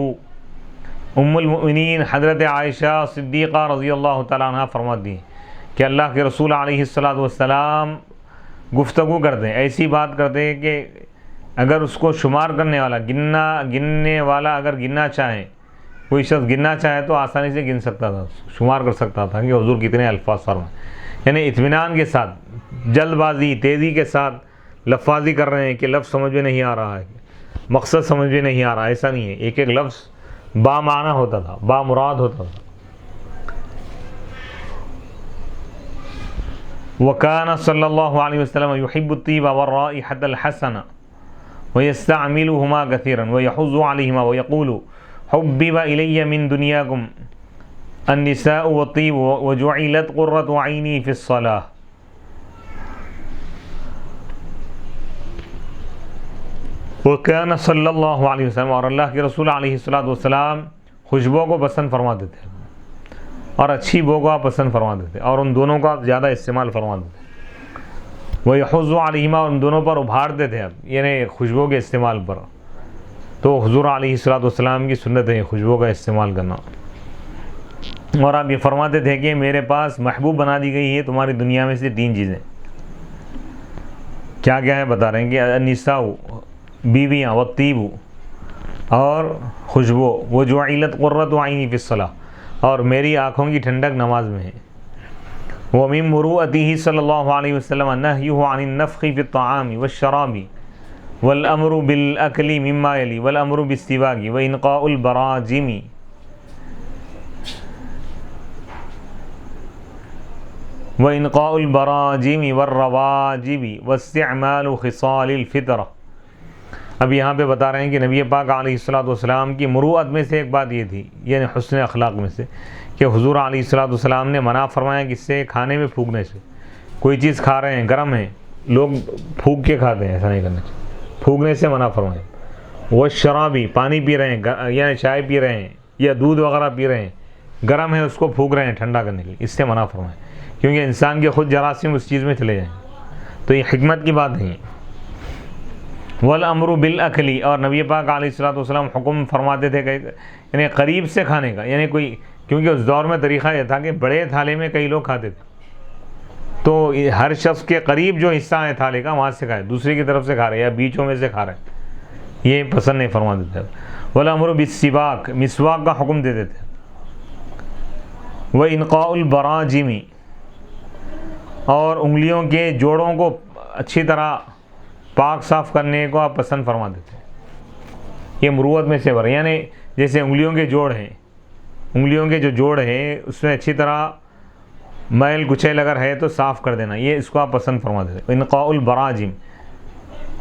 ام المؤمنین حضرت عائشہ صدیقہ رضی اللہ تعالیٰ عنہ فرماتی ہیں کہ اللہ کے رسول علیہ السلام گفتگو کرتے ہیں، ایسی بات کرتے ہیں کہ اگر اس کو شمار کرنے والا، گننے والا اگر گننا چاہے، کوئی شخص گننا چاہے تو آسانی سے گن سکتا تھا، شمار کر سکتا تھا کہ حضور کتنے الفاظ فرمائے. یعنی اطمینان کے ساتھ، جلد بازی، تیزی کے ساتھ لفاظی کر رہے ہیں کہ لفظ سمجھ میں نہیں آ رہا ہے، مقصد سمجھ میں نہیں آ رہا، ایسا نہیں ہے. ایک ایک لفظ با معنی ہوتا تھا، با مراد ہوتا تھا. وَكَانَ صلی اللہ علیہ وسلم يحب الطیب والرائحة الحسنة ويستعملهما كثيرا ويحض عليهما ويقول حبب إلي من دنياكم النساء والطيب وجعلت قرة عيني في الصلاة. وكان صلی اللہ علیہ وسلم، اور اللہ کے رسول علیہ السلام خوشبو کو پسند فرماتے تھے اور اچھی بو کو آپ پسند فرماتے تھے، اور ان دونوں کا زیادہ استعمال فرماتے تھے. وَيَحُضُّ عَلَيْهِمَا، اور ان دونوں پر ابھارتے تھے آپ، یعنی خوشبو کے استعمال پر. تو حضور علیہ السلام کی سنت ہے خوشبو کا استعمال کرنا. اور آپ یہ فرماتے تھے کہ میرے پاس محبوب بنا دی گئی ہے تمہاری دنیا میں سے 3 چیزیں. کیا کیا ہے بتا رہے ہیں کہ النساء، بیویاں، والطیب، اور خوشبو، وجعلت قرۃ عینی فی الصلاۃ، اور میری آنکھوں کی ٹھنڈک نماز میں ہے. ومن مروءتہ صلی اللہ علیہ وسلم نہیہ عن النفخ فی الطعام والشراب والامر بالاکل مما یلی والامر بالسواک وانقاء البراجم وانقاء البراجم والرواجب واستعمال خصال الفطرہ. اب یہاں پہ بتا رہے ہیں کہ نبی پاک علیہ السلام کی مروت میں سے ایک بات یہ تھی، یعنی حسن اخلاق میں سے، کہ حضور علیہ السلام نے منع فرمایا کس سے؟ کھانے میں پھونکنے سے. کوئی چیز کھا رہے ہیں، گرم ہے، لوگ پھونک کے کھاتے ہیں، ایسا نہیں کرنا چاہیے، پھونکنے سے منع فرمایا. وہ شرابی، پانی پی رہے ہیں، یعنی چائے پی رہے ہیں یا دودھ وغیرہ پی رہے ہیں، گرم ہے، اس کو پھونک رہے ہیں ٹھنڈا کرنے کے لیے، اس سے منع فرمایا، کیونکہ انسان کے خود جراثیم اس چیز میں چلے جائیں. تو یہ حکمت کی بات نہیں ہے. والامر بالاکل، اور نبی پاک علیہ السلام حکم فرماتے تھے کہ یعنی قریب سے کھانے کا، یعنی کوئی، کیونکہ اس دور میں طریقہ یہ تھا کہ بڑے تھالے میں کئی لوگ کھاتے تھے، تو ہر شخص کے قریب جو حصہ ہے تھالے کا وہاں سے کھائے، دوسرے کی طرف سے کھا رہے یا بیچوں میں سے کھا رہے، یہ پسند نہیں فرماتے تھے. والامر بالسواک، مسواک کا حکم دیتے تھے. وانقاء البراجم، اور انگلیوں کے جوڑوں کو اچھی طرح پاک صاف کرنے کو آپ پسند فرماتے تھے. یہ مروت میں سے بر، یعنی جیسے انگلیوں کے جوڑ ہیں، انگلیوں کے جو جوڑ ہیں اس میں اچھی طرح میل کچیل اگر ہے تو صاف کر دینا، یہ اس کو آپ پسند فرماتے تھے. انقاء البراجم،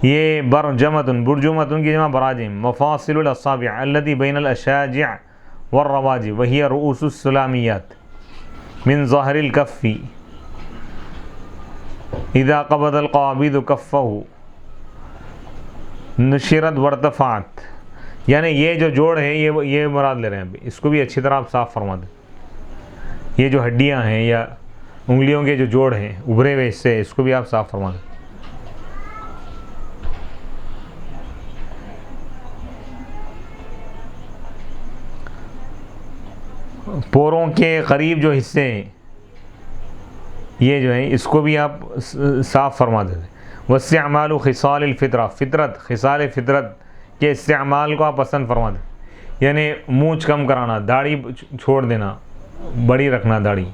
یہ برجمتن، برجمتن کی جمع براجم، مفاصل الاصابع التي بین الاشاجع والرواجب وهي رؤوس السلامیات من ظاہر الکف اذا قبض القابض کفه نشرت وارتفعت. یعنی یہ جو جوڑ ہے یہ مراد لے رہے ہیں، اس کو بھی اچھی طرح آپ صاف فرما دیں. یہ جو ہڈیاں ہیں یا انگلیوں کے جو جوڑ ہیں ابھرے ہوئے حصے، اس کو بھی آپ صاف فرما دیں. پوروں کے قریب جو حصے ہیں یہ جو ہیں اس کو بھی آپ صاف فرما دیتے. واستعمال خصال الفطرہ، فطرت، خصال فطرت کے استعمال کو آپ پسند فرما دیں، یعنی مونچھ کم کرانا، داڑھی چھوڑ دینا، بڑی رکھنا داڑھی،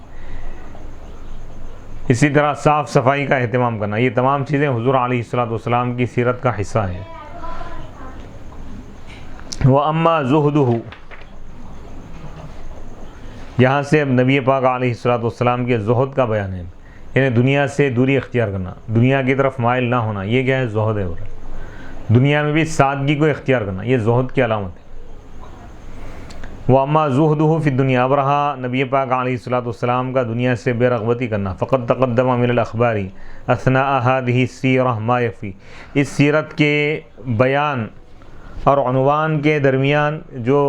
اسی طرح صاف صفائی کا اہتمام کرنا. یہ تمام چیزیں حضور علیہ السلام کی سیرت کا حصہ ہیں. وَأَمَّا زُهْدُهُ، یہاں سے اب نبی پاک علیہ الصلوۃ والسلام کے زہد کا بیان ہے، یعنی دنیا سے دوری اختیار کرنا، دنیا کی طرف مائل نہ ہونا، یہ کیا ہے؟ زہد ہے. دنیا میں بھی سادگی کو اختیار کرنا، یہ زہد کی علامت ہے. وَأَمَّا زُهْدُهُ فِي الدُّنْيَا، اب رہا نبی پاک علیہ الصلوۃ والسلام کا دنیا سے بے رغبتی کرنا. فقد تقدم من الاخبار اثناء هذه السیرہ ما یکفی، اس سیرت کے بیان اور عنوان کے درمیان جو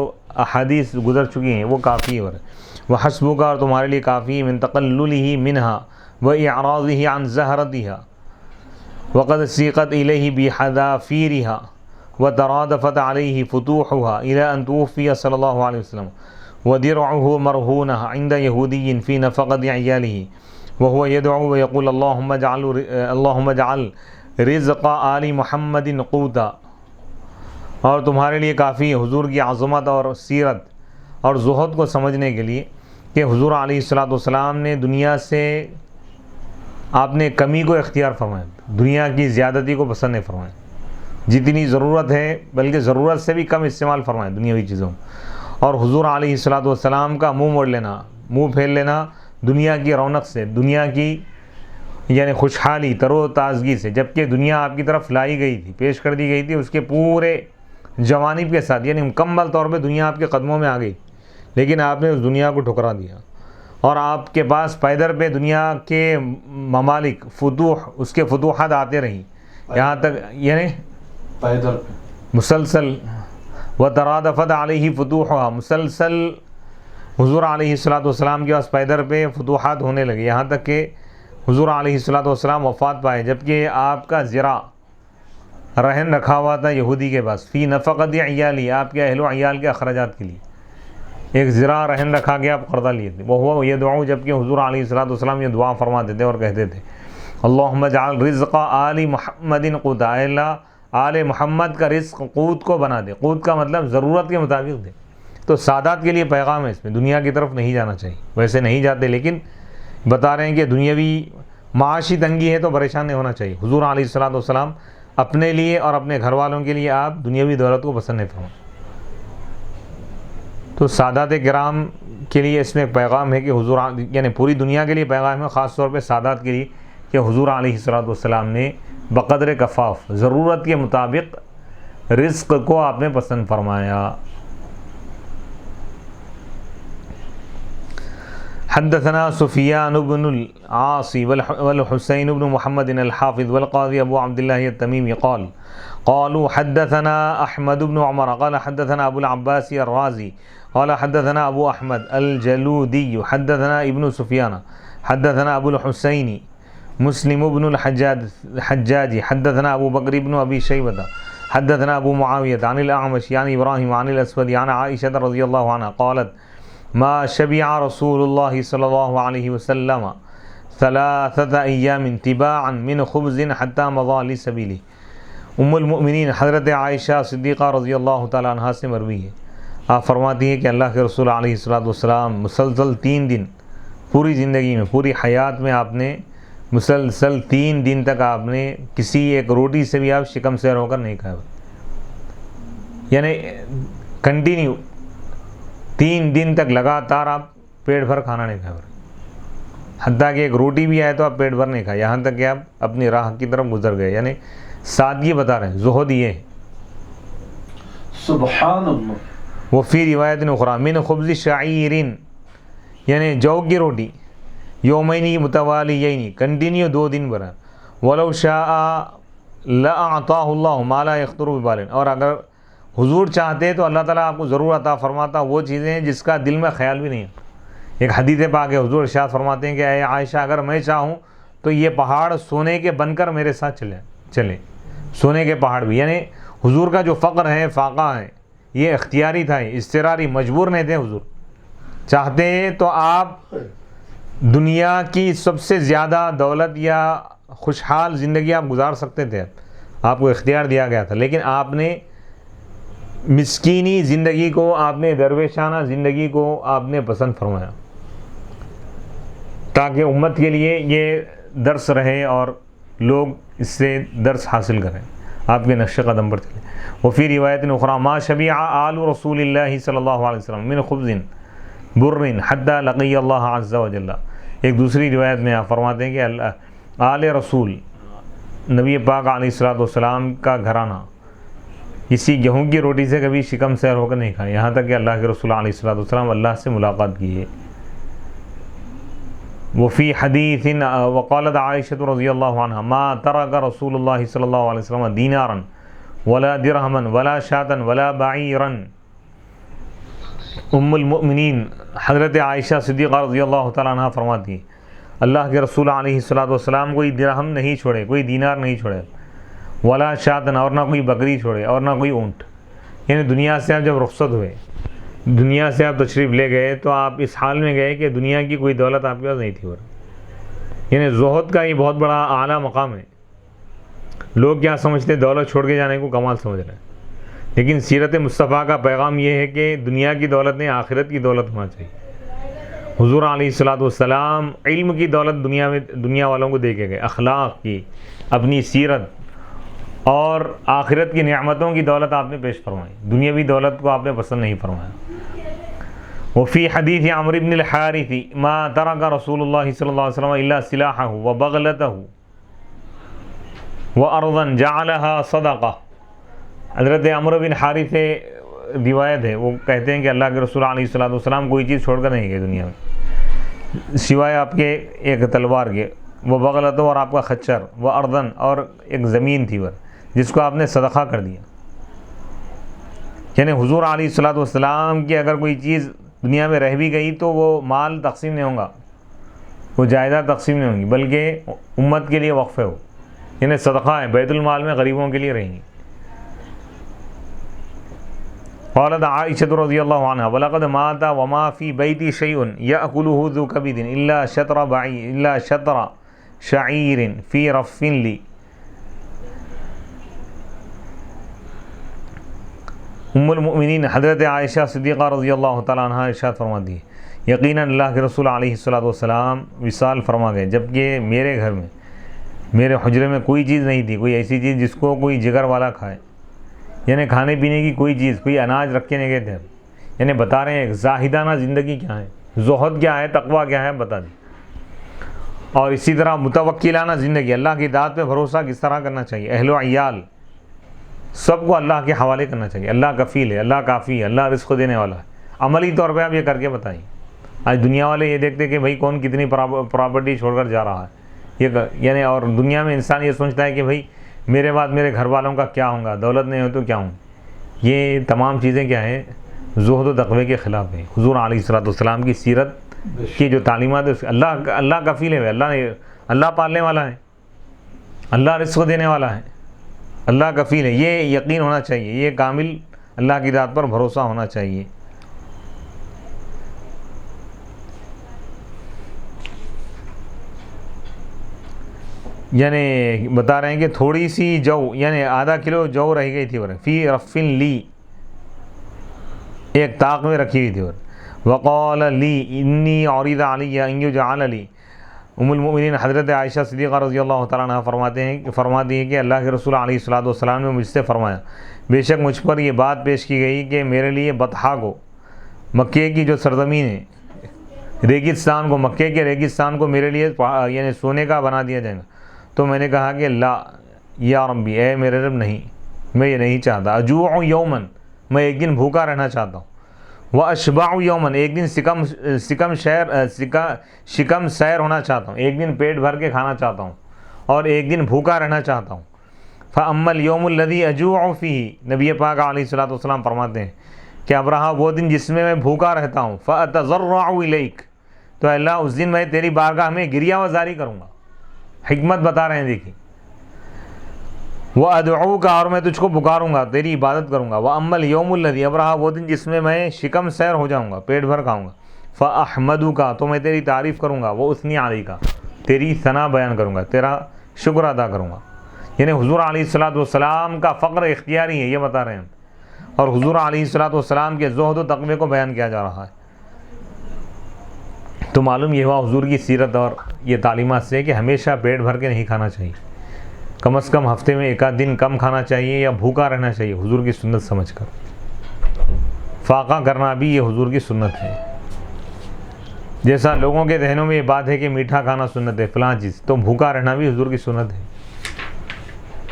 احادیث گزر چکی ہیں وہ کافی ہے. وحسبک، اور تمہارے لیے کافی، من تقللہ منہا واعراضہ عن زہرتها وقد سیقت الیہ بحذافیرہا وترادفت علیہ فتوحها الى ان توفی صلی اللہ علیہ وسلم ودرعہ مرہونہ عند یہودی فی نفقۃ عیالہ وهو يدعو ويقول اللهم اجعل رزق آل محمد قوتا. اور تمہارے لیے کافی ہے حضور کی عظمت اور سیرت اور زہد کو سمجھنے کے لیے کہ حضور علیہ الصلوۃ والسلام نے دنیا سے آپ نے کمی کو اختیار فرمایا، دنیا کی زیادتی کو پسند نہیں فرمایا. جتنی ضرورت ہے بلکہ ضرورت سے بھی کم استعمال فرمائیں دنیاوی چیزوں. اور حضور علیہ الصلوۃ والسلام کا منہ موڑ لینا، منہ پھیر لینا دنیا کی رونق سے، دنیا کی یعنی خوشحالی تر و تازگی سے، جبکہ دنیا آپ کی طرف لائی گئی تھی، پیش کر دی گئی تھی اس کے پورے جوانب کے ساتھ، یعنی مکمل طور پہ دنیا آپ کے قدموں میں آ گئی، لیکن آپ نے اس دنیا کو ٹھکرا دیا. اور آپ کے پاس پیدر پہ دنیا کے ممالک فتوح، اس کے فتوحات آتے رہیں، یہاں تک یعنی پیدر مسلسل وترادفت علیہ فتوحها، مسلسل حضور علیہ الصلوۃ والسلام کے پاس پیدر پہ فتوحات ہونے لگے، یہاں تک کہ حضور علیہ الصلوۃ والسلام وفات پائے، جبکہ آپ کا زرع رہن رکھا ہوا تھا یہودی کے پاس، فی نفقۃ عیالی، آپ کے اہل و عیال کے اخراجات کے لیے ایک زرع رہن رکھا گیا، آپ قرضہ لیے تھے. وہ یدعو، جبکہ حضور علیہ الصلوۃ والسلام یہ دعا فرماتے تھے اور کہتے تھے اللہم اجعل رزق آل محمد قوتا، اے اللہ آل محمد کا رزق قوت کو بنا دے. قوت کا مطلب ضرورت کے مطابق دے. تو سادات کے لیے پیغام ہے اس میں، دنیا کی طرف نہیں جانا چاہیے، ویسے نہیں جاتے لیکن بتا رہے ہیں کہ دنیاوی معاشی تنگی ہے تو پریشان نہیں ہونا چاہیے. حضور علیہ الصلوۃ والسلام اپنے لیے اور اپنے گھر والوں کے لیے آپ دنیاوی دولت کو پسند نہیں فرمائیں. تو سادات کرام کے لیے اس میں ایک پیغام ہے کہ حضور یعنی پوری دنیا کے لیے پیغام ہے، خاص طور پہ سادات کے لیے کہ حضور علیہ الصلوۃ والسلام نے بقدر کفاف، ضرورت کے مطابق رزق کو آپ نے پسند فرمایا. حدثنا سفیان بن العاص والحسین بن محمد الحافظ والقاضی ابو عبد الله التمیمی قالوا حدثنا احمد بن عمر قال حدثنا ابو العباس الرازی قال حدثنا ابو احمد الجلودی حدثنا ابن سفیان حدثنا ابو الحسین مسلم بن الحجاج حدثنا ابو بکر بن ابی شیبۃ حدثنا ابو معاویہ عن الاعمش عن ابراہیم عن الاسود عن عائشہ رضی اللہ عنہا قالت ما شبع رسول اللہ صلی اللہ علیہ وسلم ثلاثة ایام تباعا من خبز حتى مضى لسبیلہ. ام المؤمنین حضرت عائشہ صدیقہ رضی اللہ تعالی عنہا سے مروی ہے، آپ فرماتی ہیں کہ اللہ کے رسول علیہ الصلوۃ والسلام مسلسل 3 دن پوری زندگی میں، پوری حیات میں آپ نے مسلسل 3 دن تک آپ نے کسی ایک روٹی سے بھی آپ شکم سیر ہو کر نہیں کھایا، یعنی کنٹینیو 3 دن تک لگاتار آپ پیٹ بھر کھانا نہیں کھایا، حتیٰ کہ ایک روٹی بھی آئے تو آپ پیٹ بھر نہیں کھائے، یہاں تک کہ آپ اپنی راہ کی طرف گزر گئے. یعنی سادگی بتا رہے ہیں، زہد یہ ہے. سبحان اللہ. وفی روایت اخری من خبز شعیر، یعنی جو کی روٹی، یومینی متوالیین، کنٹینیو 2 دن برا. ولو شاء لأعطاہ اللہ ما لا یخطر ببال، اور اگر حضور چاہتے تو اللہ تعالیٰ آپ کو ضرور عطا فرماتا وہ چیزیں جس کا دل میں خیال بھی نہیں ہے. ایک حدیث پاک ہے، حضور ارشاد فرماتے ہیں کہ اے عائشہ اگر میں چاہوں تو یہ پہاڑ سونے کے بن کر میرے ساتھ چلے، سونے کے پہاڑ بھی. یعنی حضور کا جو فقر ہے، فاقہ ہے، یہ اختیاری تھا، اضطراری، مجبور نہیں تھے. حضور چاہتے تو آپ دنیا کی سب سے زیادہ دولت یا خوشحال زندگی آپ گزار سکتے تھے، آپ کو اختیار دیا گیا تھا، لیکن آپ نے مسکینی زندگی کو، آپ نے درویشانہ زندگی کو آپ نے پسند فرمایا تاکہ امت کے لیے یہ درس رہے اور لوگ اس سے درس حاصل کریں، آپ کے نقش قدم پر چلیں. وفی روایت اخری ما شبع آل رسول اللہ صلی اللہ علیہ وسلم من خبز بر حتى لقي اللہ عز وجل. ایک دوسری روایت میں آپ فرماتے ہیں کہ آل رسول نبی پاک علیہ الصلوۃ والسلام کا گھرانہ کسی گیہوں کی روٹی سے کبھی شکم سیر ہو کر نہیں کھائے، یہاں تک کہ اللہ کے رسول علیہ الصلوۃ والسلام اللہ سے ملاقات کی ہے. وفی حدیث وقالت عائشہ رضی اللہ عنہ ما ترک رسول اللہ صلی اللہ علیہ وسلم دینارا ولا درہما ولا شاتا ولا بعیرا. ام المؤمنین حضرت عائشہ صدیقہ رضی اللہ تعالیٰ عنہ فرماتی ہیں اللہ کے رسول علیہ الصلوۃ والسلام کوئی درہم نہیں چھوڑے، کوئی دینار نہیں چھوڑے، ولا شاطن اور نہ کوئی بکری چھوڑے اور نہ کوئی اونٹ. یعنی دنیا سے آپ جب رخصت ہوئے، دنیا سے آپ تشریف لے گئے تو آپ اس حال میں گئے کہ دنیا کی کوئی دولت آپ کے پاس نہیں تھی. اور یعنی زہد کا یہ بہت بڑا اعلیٰ مقام ہے. لوگ کیا سمجھتے ہیں دولت چھوڑ کے جانے کو کمال سمجھ رہے ہیں، لیکن سیرت مصطفیٰ کا پیغام یہ ہے کہ دنیا کی دولت نہیں، آخرت کی دولت ہونا چاہیے. حضور علیہ الصلوۃ والسلام علم کی دولت دنیا والوں کو دے کے گئے، اخلاق کی، اپنی سیرت اور آخرت کی نعمتوں کی دولت آپ نے پیش فرمائی، دنیاوی دولت کو آپ نے پسند نہیں فرمایا. وفی حدیث عمرو بن الحارث ما ترک رسول اللہ صلی اللہ علیہ وسلم الا سلاحہ وبغلتہ وارضا جعلها صدقہ. حضرت عمرو بن حارث روایت ہے، وہ کہتے ہیں کہ اللہ کے رسول علیہ الصلوۃ والسلام کوئی چیز چھوڑ کر نہیں گئے دنیا میں سوائے آپ کے ایک تلوار کے، وہ بغلت اور آپ کا خچر، وہ اردن اور ایک زمین تھی وہ جس کو آپ نے صدقہ کر دیا. یعنی حضور علیہ الصلوۃ والسلام کی اگر کوئی چیز دنیا میں رہ بھی گئی تو وہ مال تقسیم نہیں ہوگا، وہ جائیداد تقسیم نہیں ہوگی، بلکہ امت کے لیے وقف ہو، یعنی صدقہ ہے، بیت المال میں غریبوں کے لیے رہیں گی. قالت عائشہ رضی اللہ عنہ وَلَقَدْ مَاتَ وَمَا فِي بَيْتِي شَيْءٌ يَأْكُلُهُ ذُو كَبِدٍ إِلَّا شَطْرَ شَعِيرٍ فِي رَفٍّ لِي. ام المؤمنین حضرت عائشہ صدیقہ رضی اللہ تعالیٰ عنہ ارشاد فرماتی ہے یقیناً اللہ کے رسول علیہ الصلوۃ والسلام وصال فرما گئے جبکہ میرے گھر میں، میرے حجرے میں کوئی چیز نہیں تھی، کوئی ایسی چیز جس کو کوئی جگر والا کھائے، یعنی کھانے پینے کی کوئی چیز، کوئی اناج رکھ کے نہیں گئے تھے. یعنی بتا رہے ہیں زاہدانہ زندگی کیا ہے، زہد کیا ہے، تقویٰ کیا ہے بتا دیں. اور اسی طرح متوکلانہ زندگی، اللہ کی ذات پہ بھروسہ کس طرح کرنا چاہیے، اہل و عیال سب کو اللہ کے حوالے کرنا چاہیے. اللہ کفیل ہے، اللہ کافی ہے، اللہ رزق دینے والا ہے. عملی طور پہ آپ یہ کر کے بتائیں. آج دنیا والے یہ دیکھتے کہ بھائی کون کتنی پراپرٹی چھوڑ کر جا رہا ہے، یعنی اور دنیا میں انسان یہ سوچتا ہے کہ بھائی میرے بعد میرے گھر والوں کا کیا ہوگا، دولت نہیں ہو تو کیا ہوں. یہ تمام چیزیں کیا ہیں، زہد و تقوی کے خلاف ہیں. حضور علیہ الصلوۃ والسلام کی سیرت کی جو تعلیمات ہے، اللہ کفیل ہے، اللہ پالنے والا ہے، اللہ رزق دینے والا ہے، اللہ کفیل ہے. یہ یقین ہونا چاہیے، یہ کامل اللہ کی ذات پر بھروسہ ہونا چاہیے. یعنی بتا رہے ہیں کہ تھوڑی سی جو، یعنی آدھا کلو جو رہ گئی تھی فی رفن لی، ایک طاق میں رکھی ہوئی تھی. وقال لی انی عرض علی ان یجعل لی. ام المؤمنین حضرت عائشہ صدیقہ رضی اللہ تعالیٰ عنہ فرماتی ہیں کہ اللہ کے رسول علیہ الصلوۃ والسلام نے مجھ سے فرمایا بے شک مجھ پر یہ بات پیش کی گئی کہ میرے لیے بطحا کو، مکے کی جو سرزمین ہے، ریگستان کو، مکے کے ریگستان کو میرے لیے یعنی سونے کا بنا دیا جائے گا. تو میں نے کہا کہ لا یا ربی، اے میرے رب نہیں، میں یہ نہیں چاہتا. اجوع یومن، میں ایک دن بھوکا رہنا چاہتا ہوں. واشبع یومن، ایک دن شکم سیر ہونا چاہتا ہوں، ایک دن پیٹ بھر کے کھانا چاہتا ہوں اور ایک دن بھوکا رہنا چاہتا ہوں. فاما الیوم الذی اجوع فیہ، نبی پاک علیہ الصلوۃ والسلام فرماتے ہیں کہ اب رہا وہ دن جس میں بھوکا رہتا ہوں، فاتضرع الیک، تو اللہ اس دن میں تیری بارگاہ میں گریہ وزاری کروں گا. حکمت بتا رہے ہیں دیکھیں. وَأَدْعُوكَ، اور میں تجھ کو پکاروں گا، تیری عبادت کروں گا. وَأَمَّا الْيَوْمُ الَّذِي، اب رہا وہ دن جس میں میں شکم سیر ہو جاؤں گا، پیٹ بھر کھاؤں گا. فَأَحْمَدُكَ، تو میں تیری تعریف کروں گا. وَأُثْنِي عَلَيْكَ، تیری ثنا بیان کروں گا، تیرا شکر ادا کروں گا. یعنی حضور علیہ الصلوۃ والسلام کا فقر اختیاری ہے، یہ بتا رہے ہیں. اور حضور علیہ الصلوۃ والسلام کے زہد و تقوی کو بیان کیا جا رہا ہے. تو معلوم یہ ہوا حضور کی سیرت اور یہ تعلیمات سے کہ ہمیشہ پیٹ بھر کے نہیں کھانا چاہیے، کم از کم ہفتے میں ایک آدھ دن کم کھانا چاہیے یا بھوکا رہنا چاہیے حضور کی سنت سمجھ کر. فاقہ کرنا بھی یہ حضور کی سنت ہے. جیسا لوگوں کے ذہنوں میں یہ بات ہے کہ میٹھا کھانا سنت ہے فلاں چیز، تو بھوکا رہنا بھی حضور کی سنت ہے.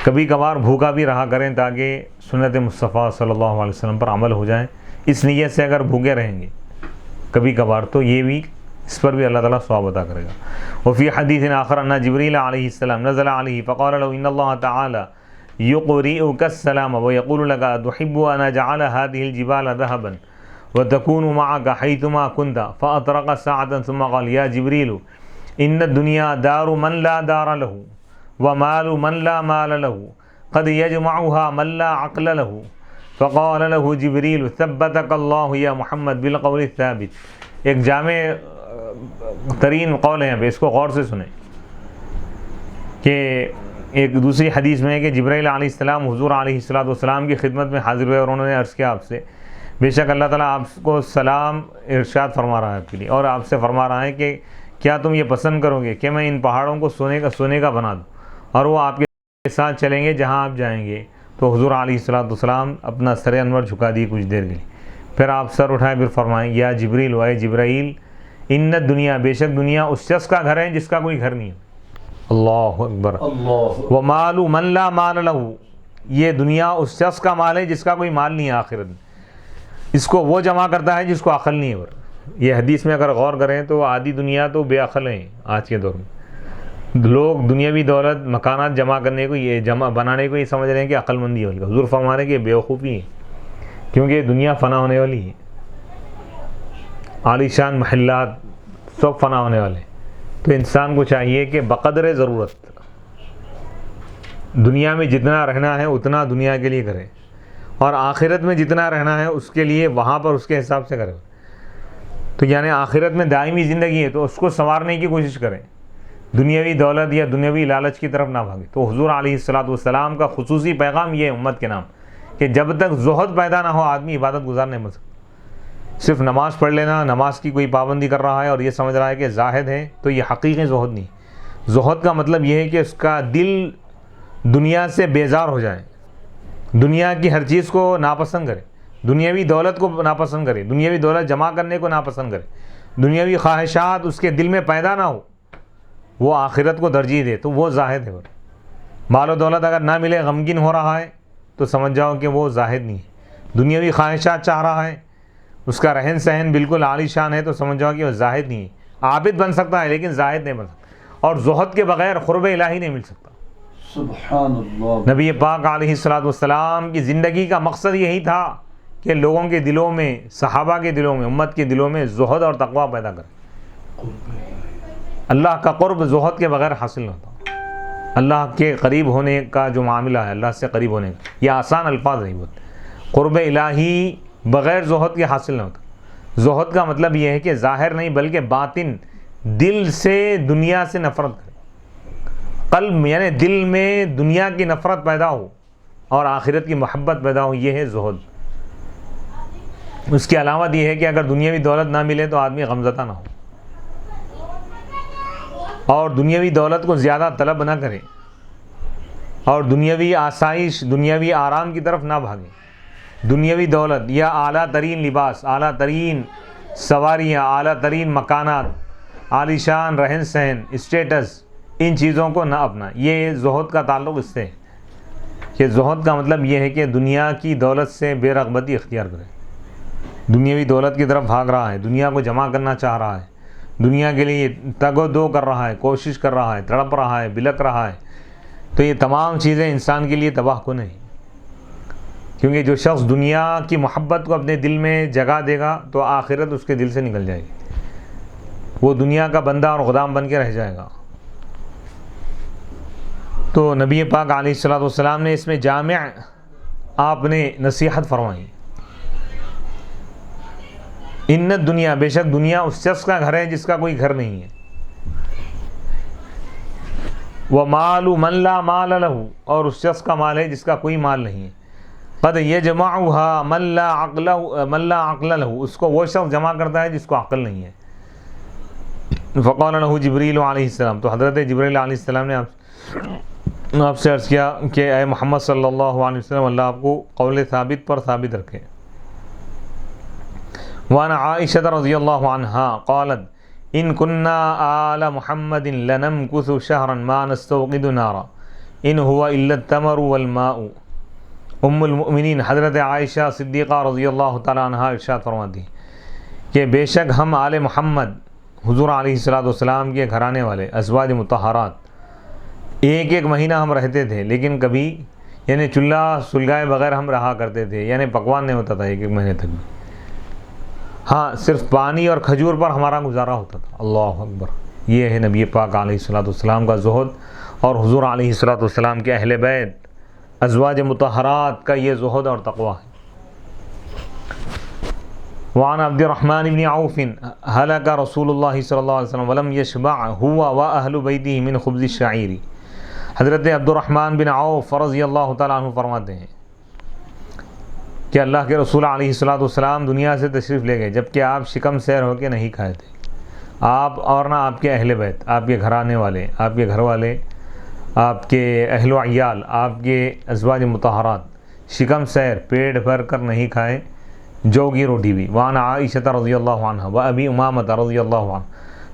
کبھی کبھار بھوکا بھی رہا کریں تاکہ سنت مصطفیٰ صلی اللہ علیہ وسلم پر عمل ہو جائے. اس نیت سے اگر بھوکے رہیں گے کبھی کبھار تو یہ بھی، اس پر بھی اللہ تعالیٰ ثواب عطا کرے گا. وفی حدیث آخر ان جبریل علیہ السلام نزل علیہ فقال له ان اللہ تعالی يقرئك السلام ويقول لك تحب ان اجعل هذه الجبال ذهبا وتكون معك حيثما كنت فأطرق ساعة ثم قال يا جبريل ان الدنيا دار من لا دار له ومال من لا مال له قد يجمعها من لا عقل له فقال له جبريل ثبتك الله يا محمد بالقول الثابت. ایک جامع ترین قول ہے یہاں پہ، اس کو غور سے سنیں کہ ایک دوسری حدیث میں ہے کہ جبرائیل علیہ السلام حضور علیہ السلام کی خدمت میں حاضر ہوئے اور انہوں نے عرض کیا آپ سے، بے شک اللہ تعالیٰ آپ کو سلام ارشاد فرما رہا ہے آپ کے لیے، اور آپ سے فرما رہا ہے کہ کیا تم یہ پسند کرو گے کہ میں ان پہاڑوں کو سونے کا بنا دوں اور وہ آپ کے ساتھ چلیں گے جہاں آپ جائیں گے. تو حضور علیہ السلام اپنا سر انور جھکا دیے کچھ دیر کے لیے، پھر آپ سر اٹھائے پھر فرمائیں یا جبریل اے جبرائیل ان دنیا، بے شک دنیا اس شخص کا گھر ہے جس کا کوئی گھر نہیں ہے. اللہ اکبر. ومال من لا مال له، یہ دنیا اس شخص کا مال ہے جس کا کوئی مال نہیں ہے آخرت میں. اس کو وہ جمع کرتا ہے جس کو عقل نہیں ہے. یہ حدیث میں اگر غور کریں تو آدھی دنیا تو بے عقل ہیں آج کے دور میں. لوگ دنیاوی دولت مکانات جمع کرنے کو، یہ جمع بنانے کو یہ سمجھ رہے ہیں کہ عقل مندی ہوگی. حضور فرما رہے ہیں کہ یہ بیوقوفی ہے، کیونکہ یہ دنیا فنا ہونے والی ہے. عالی شان محلات سب فنا ہونے والے. تو انسان کو چاہیے کہ بقدر ضرورت دنیا میں جتنا رہنا ہے اتنا دنیا کے لیے کرے، اور آخرت میں جتنا رہنا ہے اس کے لیے وہاں پر اس کے حساب سے کرے. تو یعنی آخرت میں دائمی زندگی ہے تو اس کو سنوارنے کی کوشش کریں، دنیاوی دولت یا دنیاوی لالچ کی طرف نہ بھاگے. تو حضور علیہ السلام کا خصوصی پیغام یہ ہے امت کے نام کہ جب تک زہد پیدا نہ ہو آدمی عبادت گزار نہیں بن سکتا. صرف نماز پڑھ لینا، نماز کی کوئی پابندی کر رہا ہے اور یہ سمجھ رہا ہے کہ زاہد ہے، تو یہ حقیقی زہد نہیں. زہد کا مطلب یہ ہے کہ اس کا دل دنیا سے بیزار ہو جائے، دنیا کی ہر چیز کو ناپسند کرے، دنیاوی دولت کو ناپسند کرے، دنیاوی دولت جمع کرنے کو ناپسند کرے، دنیاوی خواہشات اس کے دل میں پیدا نہ ہو، وہ آخرت کو ترجیح دے، تو وہ زاہد ہے. مال و دولت اگر نہ ملے غمگین ہو رہا ہے تو سمجھ جاؤ کہ وہ زاہد نہیں ہے. دنیاوی خواہشات چاہ رہا ہے، اس کا رہن سہن بالکل عالی شان ہے، تو سمجھ جاؤ کہ وہ زاہد نہیں ہے. عابد بن سکتا ہے لیکن زاہد نہیں بن سکتا، اور زہد کے بغیر قرب الہی نہیں مل سکتا. سبحان اللہ. نبی پاک علیہ السلام کی زندگی کا مقصد یہی تھا کہ لوگوں کے دلوں میں، صحابہ کے دلوں میں، امت کے دلوں میں زہد اور تقویٰ پیدا کرے. اللہ کا قرب زہد کے بغیر حاصل نہ ہوتا. اللہ کے قریب ہونے کا جو معاملہ ہے، اللہ سے قریب ہونے کا، یہ آسان الفاظ نہیں ہوتے. قرب الہی بغیر زہد کے حاصل نہ ہوتا. زہد کا مطلب یہ ہے کہ ظاہر نہیں بلکہ باطن، دل سے دنیا سے نفرت کرے. قلب یعنی دل میں دنیا کی نفرت پیدا ہو اور آخرت کی محبت پیدا ہو، یہ ہے زہد. اس کی علامت یہ ہے کہ اگر دنیاوی دولت نہ ملے تو آدمی غمزدہ نہ ہو، اور دنیاوی دولت کو زیادہ طلب نہ کرے، اور دنیاوی آسائش، دنیاوی آرام کی طرف نہ بھاگے. دنیاوی دولت یا اعلیٰ ترین لباس، اعلیٰ ترین سواریاں، اعلیٰ ترین مکانات، عالی شان رہن سہن، اسٹیٹس، ان چیزوں کو نہ اپنا. یہ زہد کا تعلق اس سے ہے کہ زہد کا مطلب یہ ہے کہ دنیا کی دولت سے بے رغبتی اختیار کرے. دنیاوی دولت کی طرف بھاگ رہا ہے، دنیا کو جمع کرنا چاہ رہا ہے، دنیا کے لیے تگ و دو کر رہا ہے، کوشش کر رہا ہے، تڑپ رہا ہے، بلک رہا ہے، تو یہ تمام چیزیں انسان کے لیے تباہ کن ہیں. کیونکہ جو شخص دنیا کی محبت کو اپنے دل میں جگہ دے گا تو آخرت اس کے دل سے نکل جائے گی، وہ دنیا کا بندہ اور غلام بن کے رہ جائے گا. تو نبی پاک علیہ السلام نے اس میں جامع آپ نے نصیحت فرمائی. ان دنیا، بے شک دنیا اس شخص کا گھر ہے جس کا کوئی گھر نہیں ہے. ومال من لا مال له، اور اس شخص کا مال ہے جس کا کوئی مال نہیں ہے. قد یجمعها من لا عقل له، اس کو وہ شخص جمع کرتا ہے جس کو عقل نہیں ہے. فقال له جبریل علیہ السلام، تو حضرت جبریل علیہ السلام نے آپ سے عرض کیا کہ اے محمد صلی اللہ علیہ وسلم، اللہ آپ کو قول ثابت پر ثابت رکھے. وعن عائشہ رضی اللہ عنہا قالت ان کننا آل محمد لنمکث شہرا ما نستوقد نارا ان هو الا التمر والماء۔ ام المؤمنین حضرت عائشہ صدیقہ رضی اللہ تعالیٰ عنہ ارشاد فرماتی کہ بے شک ہم آل محمد حضور علیہ السلام کے گھرانے والے ازواج مطہرات ایک ایک مہینہ ہم رہتے تھے، لیکن کبھی یعنی چولہا سلگائے بغیر ہم رہا کرتے تھے، یعنی پکوان نہیں ہوتا تھا ایک ایک مہینے تک بھی، ہاں صرف پانی اور کھجور پر ہمارا گزارا ہوتا تھا۔ اللہ اکبر، یہ ہے نبی پاک علیہ السلام کا زہد اور حضور علیہ السلام کے اہل بیت ازواج مطہرات کا یہ زہد اور تقویٰ ہے۔ وعن عبد الرحمن بن عوف هلك رسول اللہ صلی اللہ علیہ وسلم ولم يشبع هو واهل بيته من خبز الشعير۔ حضرت عبد الرحمن بن عوف رضی اللہ تعالیٰ عنہ فرماتے ہیں کہ اللہ کے رسول علیہ السلام دنیا سے تشریف لے گئے جبکہ آپ شکم سیر ہو کے نہیں کھائے تھے، آپ اور نہ آپ کے اہل بیت، آپ کے گھرانے والے، آپ کے گھر والے، آپ کے اہل و عیال، آپ کے ازواج مطہرات شکم سیر پیٹ بھر کر نہیں کھائے، جو کی روٹی بھی۔ وعن عائشہ رضی اللہ عنہ و ابی امامہ رضی اللہ عنہ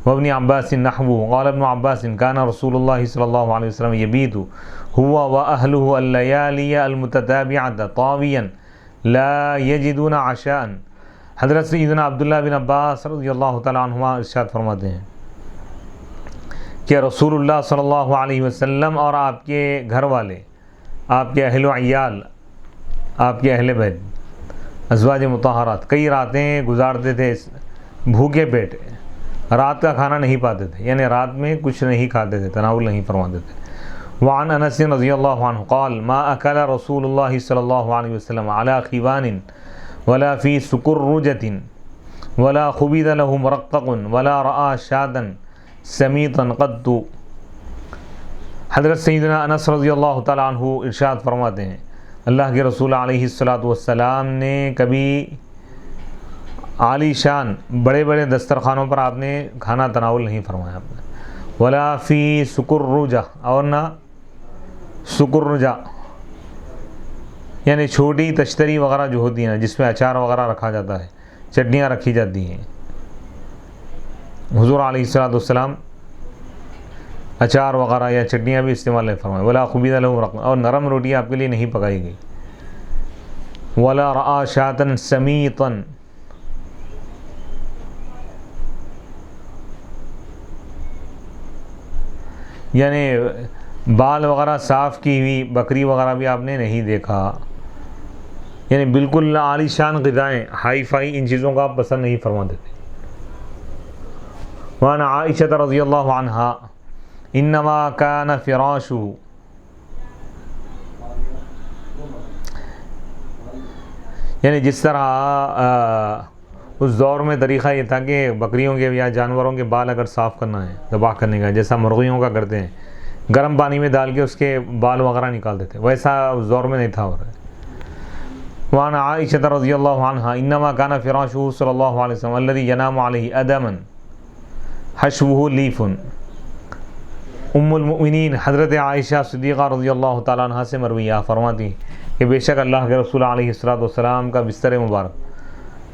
وابن عباس نحوه قال ابن عباس كان رسول الله صلی اللہ علیہ وسلم يبيت هو واهله الليالي المتتابعة طاويا لا يجدون عشاء۔ حضرت سیدنا عبداللہ بن عباس رضی اللہ تعالیٰ عنہما ارشاد فرماتے ہیں کہ رسول اللہ صلی اللہ علیہ وسلم اور آپ کے گھر والے، آپ کے اہل و عیال، آپ کے اہل بیت ازواج مطہرات کئی راتیں گزارتے تھے بھوکے پیٹ، رات کا کھانا نہیں پاتے تھے، یعنی رات میں کچھ نہیں کھاتے تھے، تناول نہیں فرماتے تھے۔ وعن انس رضی اللہ عنہ قال ما اکل رسول اللہ صلی اللہ علیہ وسلم علی خیوان ولا فی سکرجۃ ولا خبز له مرقق ولا رأى شاة سمیطا قط۔ حضرت سیدنا انس رضی اللہ تعالیٰ عنہ ارشاد فرماتے ہیں اللہ کے رسول علیہ السلام نے کبھی عالی شان بڑے بڑے دسترخوانوں پر آپ نے کھانا تناول نہیں فرمایا، ولا فی سکرجہ، اور نہ سکرجہ یعنی چھوٹی تشتری وغیرہ جو ہوتی ہیں جس میں اچار وغیرہ رکھا جاتا ہے، چٹنیاں رکھی جاتی ہیں، حضور علیہ السلام اچار وغیرہ یا چٹنیاں بھی استعمال نہیں فرمائے۔ ولا خبز لہ مرقق، اور نرم روٹی آپ کے لیے نہیں پکائی گئی۔ ولا رأى شاة سمیطا، یعنی بال وغیرہ صاف کی ہوئی بکری وغیرہ بھی آپ نے نہیں دیکھا، یعنی بالکل عالی شان غذائیں ہائی فائی ان چیزوں کا آپ پسند نہیں فرماتے تھے۔ وعن عائشہ رضی اللہ عنہا انما کان فراشہ، یعنی جس طرح اس دور میں طریقہ یہ تھا کہ بکریوں کے یا جانوروں کے بال اگر صاف کرنا ہے ذبح کرنے کا، جیسا مرغیوں کا کرتے ہیں گرم پانی میں ڈال کے اس کے بال وغیرہ نکال دیتے، ویسا اس دور میں نہیں تھا ہو رہا ہے۔ وعن عائشہ رضی اللہ عنہا انما کان فراشہ صلی اللہ علیہ وسلم الذی ینام علیہ ادما حشوہ لیف۔ ام المؤمنین حضرت عائشہ صدیقہ رضی اللہ تعالیٰ عنہ سے مرویہ فرماتی کہ بے شک اللہ کے رسول علیہ السلام کا بستر مبارک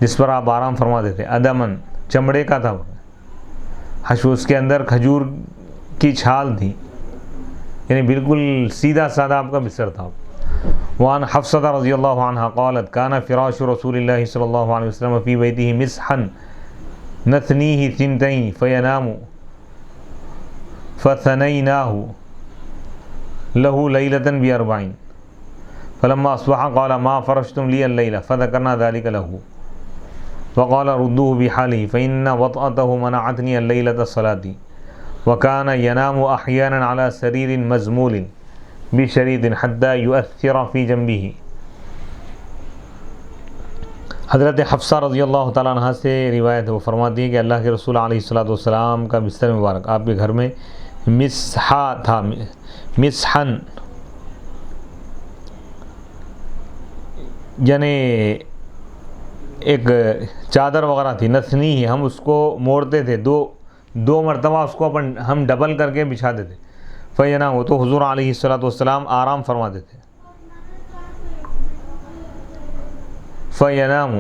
جس پر آپ آرام فرماتے تھے ادمن چمڑے کا تھا، حشو اس کے اندر کھجور کی چھال تھی، یعنی بالکل سیدھا سادہ آپ کا بستر تھا۔ وعن حفصہ رضی اللہ عنہ قالت کان فراش رسول اللہ صلی اللہ علیہ وسلم فی بیتہ مسحا نثنیہ ثنتین فینام فثنیناہ لہ لیلۃ باربعین فلما اصبح قال ما فرشتم لی اللیلہ فذکرنا ذلک لہ وقال ردوه بحاله فإن وطأته منعتني الليلة الصلاة وكان ينام أحيانا على سرير مزمول بشريط حتى يؤثر في جنبه۔ حضرت حفصہ رضی اللہ تعالیٰ عنہ سے روایت ہے، وہ فرماتی ہے کہ اللہ کے رسول علیہ السلام کا بستر مبارک آپ کے گھر میں مسحا تھا، مسحن یعنی ایک چادر وغیرہ تھی، نثنی ہی ہم اس کو موڑتے تھے، دو مرتبہ اس کو ہم ڈبل کر کے بچھاتے تھے۔ فینام، تو حضور علیہ السلام آرام فرماتے تھے۔ فینام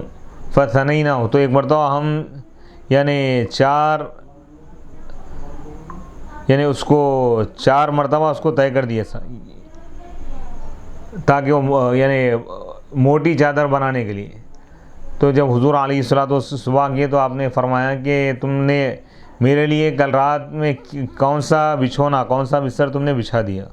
فثنیناہ، تو ایک مرتبہ ہم یعنی 4 یعنی اس کو 4 مرتبہ اس کو طے کر دیا تاکہ وہ یعنی موٹی چادر بنانے کے لیے. تو جب حضور علیہ الصلوۃ والسلام کیے تو آپ نے فرمایا کہ تم نے میرے لیے کل رات میں کون سا بچھونا کون سا بستر تم نے بچھا دیا.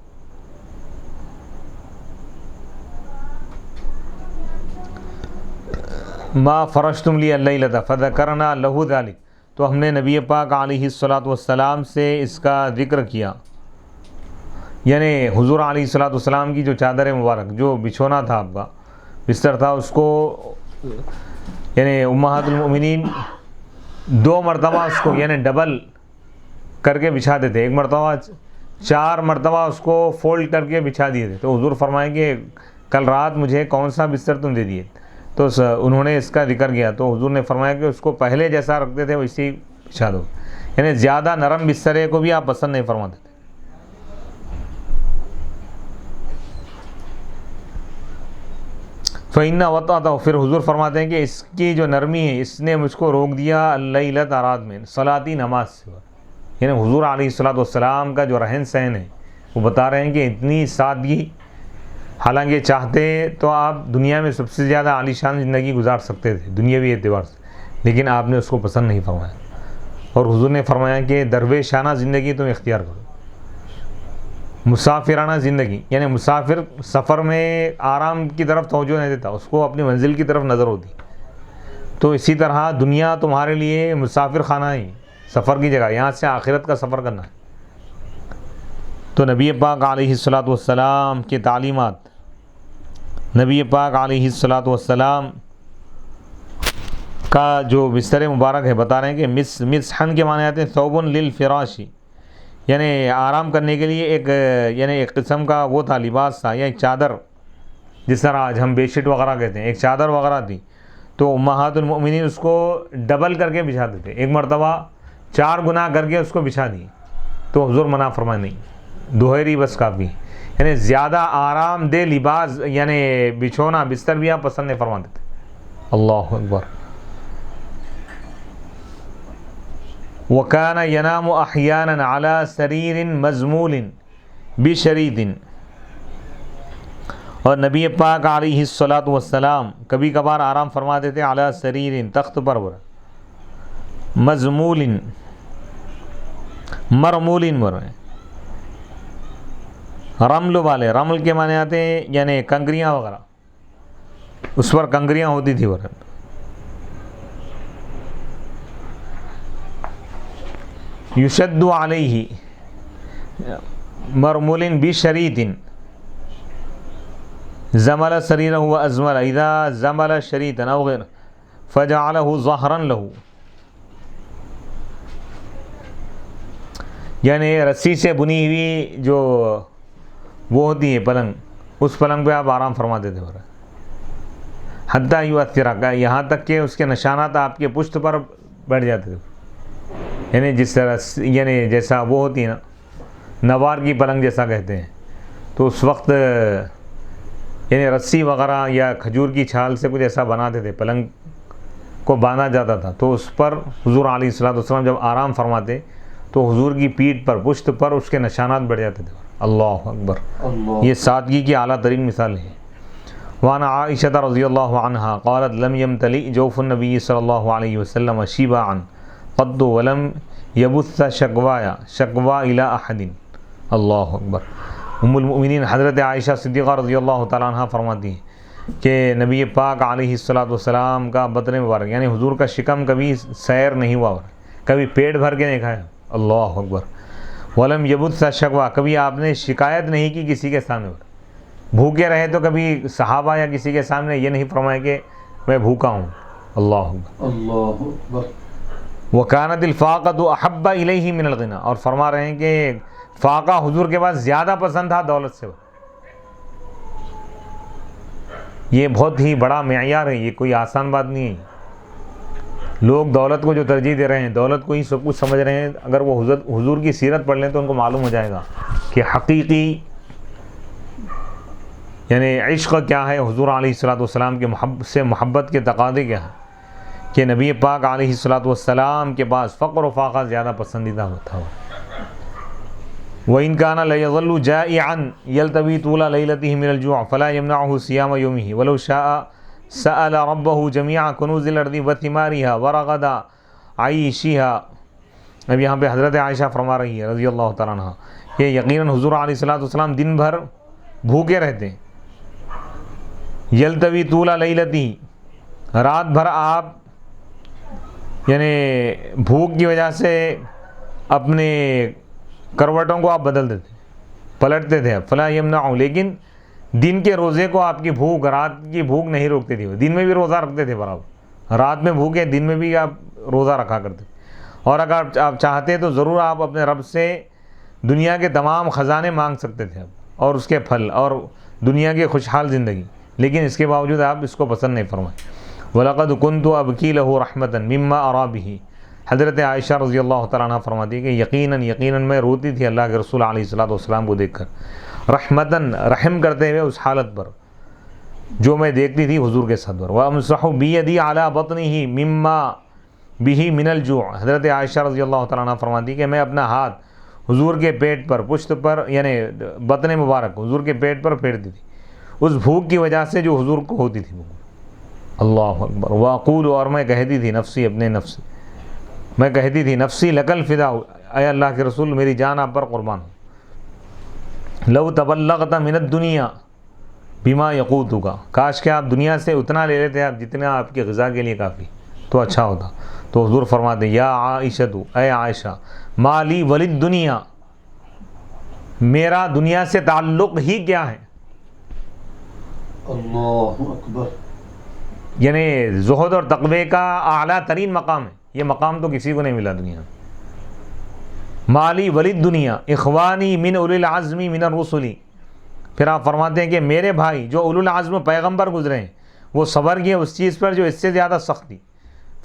ما فرشتم لی اللیلۃ فذکرنا لہ ذلک. تو ہم نے نبی پاک علیہ الصلوۃ والسلام سے اس کا ذکر کیا. یعنی حضور علیہ الصلوۃ والسلام کی جو چادر مبارک جو بچھونا تھا آپ کا بستر تھا اس کو یعنی امہات المؤمنین 2 مرتبہ اس کو یعنی ڈبل کر کے بچھا دیتے. 1 مرتبہ 4 مرتبہ اس کو فولڈ کر کے بچھا دیے تھے. تو حضور فرمائیں کہ کل رات مجھے کون سا بستر تم دے دیے. تو انہوں نے اس کا ذکر کیا تو حضور نے فرمایا کہ اس کو پہلے جیسا رکھتے تھے ویسے ہی بچھا دو. یعنی زیادہ نرم بسترے کو بھی آپ پسند نہیں فرماتے تھے. فَإِنَّ وَطَأْتَهُ. پھر حضور فرماتے ہیں کہ اس کی جو نرمی ہے اس نے مجھ کو روک دیا اللیلۃ رات میں صلاتی نماز سے. یعنی حضور علیہ الصلوۃ والسلام کا جو رہن سہن ہے وہ بتا رہے ہیں کہ اتنی سادگی، حالانکہ چاہتے تو آپ دنیا میں سب سے زیادہ عالی شان زندگی گزار سکتے تھے دنیاوی اعتبار سے، لیکن آپ نے اس کو پسند نہیں فرمایا. اور حضور نے فرمایا کہ درویشانہ زندگی تم اختیار کرو، مسافرانہ زندگی. یعنی مسافر سفر میں آرام کی طرف توجہ نہیں دیتا، اس کو اپنی منزل کی طرف نظر ہوتی. تو اسی طرح دنیا تمہارے لیے مسافر خانہ ہے، سفر کی جگہ، یہاں سے آخرت کا سفر کرنا ہے. تو نبی پاک علیہ الصلوۃ والسلام کی تعلیمات، نبی پاک علیہ الصلوۃ والسلام کا جو بستر مبارک ہے بتا رہے ہیں کہ مسحن کے معنی آتے ہیں ثوب للفراشی، یعنی آرام کرنے کے لیے ایک قسم کا وہ تھا، لباس تھا یا ایک چادر، جس طرح آج ہم بیڈ شیٹ وغیرہ کہتے ہیں، ایک چادر وغیرہ تھی. تو امہات المؤمنین اس کو ڈبل کر کے بچھاتے تھے، 1 مرتبہ 4 گنا کر کے اس کو بچھا دی. تو حضور منع فرمائے نہیں، دوہری بس کافی. یعنی زیادہ آرام دہ لباس یعنی بچھونا بستر بھی آپ پسند نہیں فرماتے تھے. اللہ اکبر. وَكَانَ يَنَامُ أَحْيَانًا عَلَى سَرِيرٍ مَزْمُولٍ بِشَرِيدٍ. اور نبی پاک علیہ الصلوۃ والسلام کبھی کبھار آرام فرماتے تھے علی سریر، تخت پر، مزمول، مرمول، رمل والے، رمل کے معنی آتے ہیں یعنی کنکریاں وغیرہ، اس پر کنکریاں ہوتی تھی. یشد علیہ مرمول بشریط زمل سریرہ وازمل اذا زمل شریطا او غیر فجعلہ ظہرا لہ. یعنی رسی سے بنی ہوئی جو وہ ہوتی ہے پلنگ، اس پلنگ پہ آپ آرام فرماتے تھے. حتی یؤثر، یہاں تک کہ اس کے نشانات آپ کے پشت پر بیٹھ جاتے تھے. یعنی جس طرح یعنی جیسا وہ ہوتی ہے نا نوار کی پلنگ جیسا کہتے ہیں، تو اس وقت یعنی رسی وغیرہ یا کھجور کی چھال سے کچھ ایسا بناتے تھے، پلنگ کو باندھا جاتا تھا. تو اس پر حضور علیہ الصلوۃ والسلام جب آرام فرماتے تو حضور کی پیٹھ پر، پشت پر اس کے نشانات بڑھ جاتے تھے. اللہ اکبر. یہ سادگی کی اعلیٰ ترین مثال ہے. وعن عائشہ رضی اللہ عنہا قالت لم یمتلئ جوف النبی صلی اللہ علیہ وسلم شبعا قد ولم یبث شکوا الی احد. اللہ اکبر. ام المؤمنین حضرت عائشہ صدیقہ رضی اللہ تعالیٰ عنہ فرماتی ہیں کہ نبی پاک علیہ الصلوۃ والسلام کا بدن مبارک یعنی حضور کا شکم کبھی سیر نہیں ہوا، کبھی پیٹ بھر کے نہیں کھایا. اللہ اکبر. ولم یبث شکوا، کبھی آپ نے شکایت نہیں کی کسی کے سامنے. بھوکے رہے تو کبھی صحابہ یا کسی کے سامنے یہ نہیں فرمایا کہ میں بھوکا ہوں. اللہ اکبر. اللہ اکبر. وَكَانَتِ الْفَاقَةُ أَحَبَّ إِلَيْهِ مِنَ الْغِنَى. اور فرما رہے ہیں کہ فاقہ حضور کے پاس زیادہ پسند تھا دولت سے. یہ بہت ہی بڑا معیار ہے، یہ کوئی آسان بات نہیں ہے. لوگ دولت کو جو ترجیح دے رہے ہیں، دولت کو ہی سب کچھ سمجھ رہے ہیں، اگر وہ حضور کی سیرت پڑھ لیں تو ان کو معلوم ہو جائے گا کہ حقیقی یعنی عشق کیا ہے، حضور علیہ الصلوۃ والسلام کے محبت کے تقاضے کیا ہیں. کہ نبی پاک علیہ الصلوۃ والسلام کے پاس فقر و فاقہ زیادہ پسندیدہ ہوتا ہو. وَإِنْ كَانَ لَيَظَلُّ جَائِعًا يَلْتَوِي طُولَ لَيْلَتِهِ مِنَ الْجُوعِ فَلَا يَمْنَعُهُ صِيَامَ يَوْمِهِ وَلَوْ شَاءَ سَأَلَ رَبَّهُ جَمِيعَ كُنُوزِ الْأَرْضِ وَثِمَارِهَا وَرَغَدَ عَيْشِهَا۔ اب یہاں پہ حضرت عائشہ فرما رہی ہے رضی اللہ تعالیٰ عنہ کہ یقیناً حضور علیہ الصلوۃ والسلام دن بھر بھوکے رہتے ہیں، یلتوی طول لیلتی، رات بھر آپ یعنی بھوک کی وجہ سے اپنے کروٹوں کو آپ بدل دیتے، پلٹتے تھے، فلا یمنعو، لیکن دن کے روزے کو آپ کی بھوک، رات کی بھوک نہیں روکتے تھے، دن میں بھی روزہ رکھتے تھے برابر، رات میں بھوکے دن میں بھی آپ روزہ رکھا کرتے، اور اگر آپ چاہتے تو ضرور آپ اپنے رب سے دنیا کے تمام خزانے مانگ سکتے تھے اور اس کے پھل اور دنیا کی خوشحال زندگی، لیکن اس کے باوجود آپ اس کو پسند نہیں فرمائے۔ وَلَقَدْ كُنْتُ أَبْكِي لَهُ رَحْمَةً مِمَّا أَرَى بِهِ، حضرت عائشہ رضی اللہ تعالیٰ عنہ فرماتی ہے کہ یقیناً میں روتی تھی اللہ کے رسول علیہ الصلوۃ والسلام کو دیکھ کر، رحمتاً، رحم کرتے ہوئے اس حالت پر جو میں دیکھتی تھی حضور کے ساتھ پر۔ وَأَمْسَحُ بِيَدِي عَلَى بَطْنِهِ مِمَّا بِهِ مِنَ الْجُوعِ، حضرت عائشہ رضی اللہ تعالیٰ عنہ فرماتی کہ میں اپنا ہاتھ حضور کے پیٹ پر، پشت پر، یعنی بطن مبارک حضور کے پیٹ پر پھیرتی تھی اس بھوک کی وجہ سے جو حضور کو ہوتی تھی۔ اللہ اکبر۔ وَأَقُولُ، اور میں کہتی تھی، نفسی، اپنے نفس میں کہتی تھی، نفسی لک الفدا، اے اللہ کے رسول میری جان آپ پر قربان ہو، لو تبلغت من الدنیا بما یقوتک، کاش کہ آپ دنیا سے اتنا لے لیتے آپ جتنا آپ کی غذا کے لیے کافی تو اچھا ہوتا۔ تو حضور فرماتے یا عائشہ، اے عائشہ، مالی ولد دنیا، میرا دنیا سے تعلق ہی کیا ہے، اللہ اکبر، یعنی زہد اور تقوی کا اعلیٰ ترین مقام ہے، یہ مقام تو کسی کو نہیں ملا دنیا میں۔ مالی ولد دنیا اخوانی من اولی العزم من الرسل، پھر آپ فرماتے ہیں کہ میرے بھائی جو اولو العزم پیغمبر گزرے ہیں وہ صبر کیے اس چیز پر جو اس سے زیادہ سخت تھی،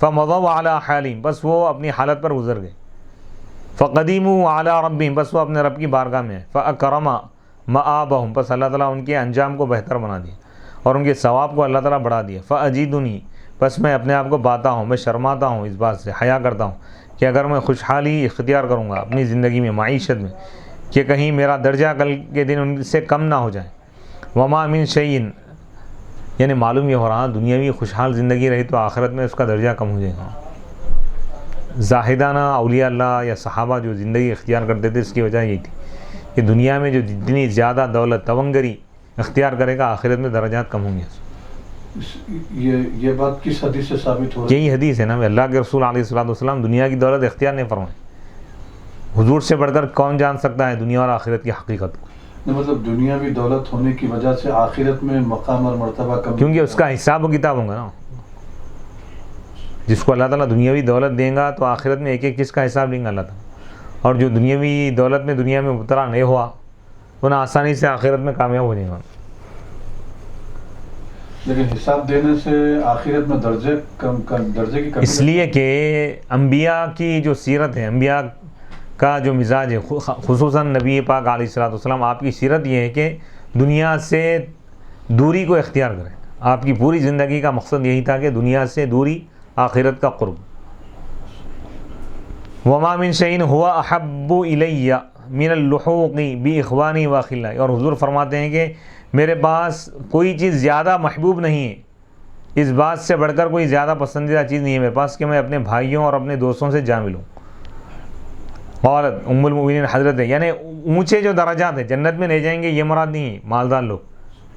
فمضوا علی حالہم، بس وہ اپنی حالت پر گزر گئے، فقدموا علی ربہم، بس وہ اپنے رب کی بارگاہ میں ہیں، فاکرم مآبہم، بس اللہ تعالیٰ ان کے انجام کو بہتر بنا دیا اور ان کے ثواب کو اللہ تعالیٰ بڑھا دیا۔ فاجدنی، بس میں اپنے آپ کو پاتا ہوں، میں شرماتا ہوں اس بات سے، حیا کرتا ہوں کہ اگر میں خوشحالی اختیار کروں گا اپنی زندگی میں، معیشت میں، کہ کہیں میرا درجہ کل کے دن ان سے کم نہ ہو جائے۔ وما من شیء، یعنی معلوم یہ ہو رہا دنیاوی خوشحال زندگی رہی تو آخرت میں اس کا درجہ کم ہو جائے گا۔ زاہدانہ اولیاء اللہ یا صحابہ جو زندگی اختیار کرتے تھے اس کی وجہ یہی تھی کہ دنیا میں جو جتنی زیادہ دولت تونگری اختیار کرے گا آخرت میں درجات کم ہوں گے۔ یہ بات کس حدیث سے ثابت ہو رہی ہے؟ یہی حدیث ہے نا، اللہ کے رسول علیہ الصلوۃ والسلام دنیا کی دولت اختیار نہیں فرمائے۔ حضور سے بڑھ کر کون جان سکتا ہے دنیا اور آخرت کی حقیقت کو؟ مطلب دنیاوی دولت ہونے کی وجہ سے آخرت میں مقام اور مرتبہ کم، کیونکہ اس کا حساب و کتاب ہوگا نا، جس کو اللہ تعالیٰ دنیاوی دولت دیں گا تو آخرت میں ایک ایک چیز کا حساب لیں گا اللہ تعالیٰ، اور جو دنیاوی دولت میں دنیا میں مبتلا نہیں ہوا وہ نہ آسانی سے آخرت میں کامیاب ہو جائے گا۔ لیکن حساب دینے سے آخرت میں درجے کی کمی، اس لیے کہ انبیاء کی جو سیرت ہے، انبیاء کا جو مزاج ہے، خصوصاً نبی پاک علیہ الصلوۃ والسلام، آپ کی سیرت یہ ہے کہ دنیا سے دوری کو اختیار کریں۔ آپ کی پوری زندگی کا مقصد یہی تھا کہ دنیا سے دوری، آخرت کا قرب۔ وما من شیء هو احب الی من اللحوق باخوانی واخلائی، اور حضور فرماتے ہیں کہ میرے پاس کوئی چیز زیادہ محبوب نہیں ہے، اس بات سے بڑھ کر کوئی زیادہ پسندیدہ چیز نہیں ہے میرے پاس کہ میں اپنے بھائیوں اور اپنے دوستوں سے جا ملوں۔ اور ام المؤمنین حضرت ہے، یعنی اونچے جو درجات ہیں جنت میں لے جائیں گے یہ مراد نہیں ہے مالدار لوگ،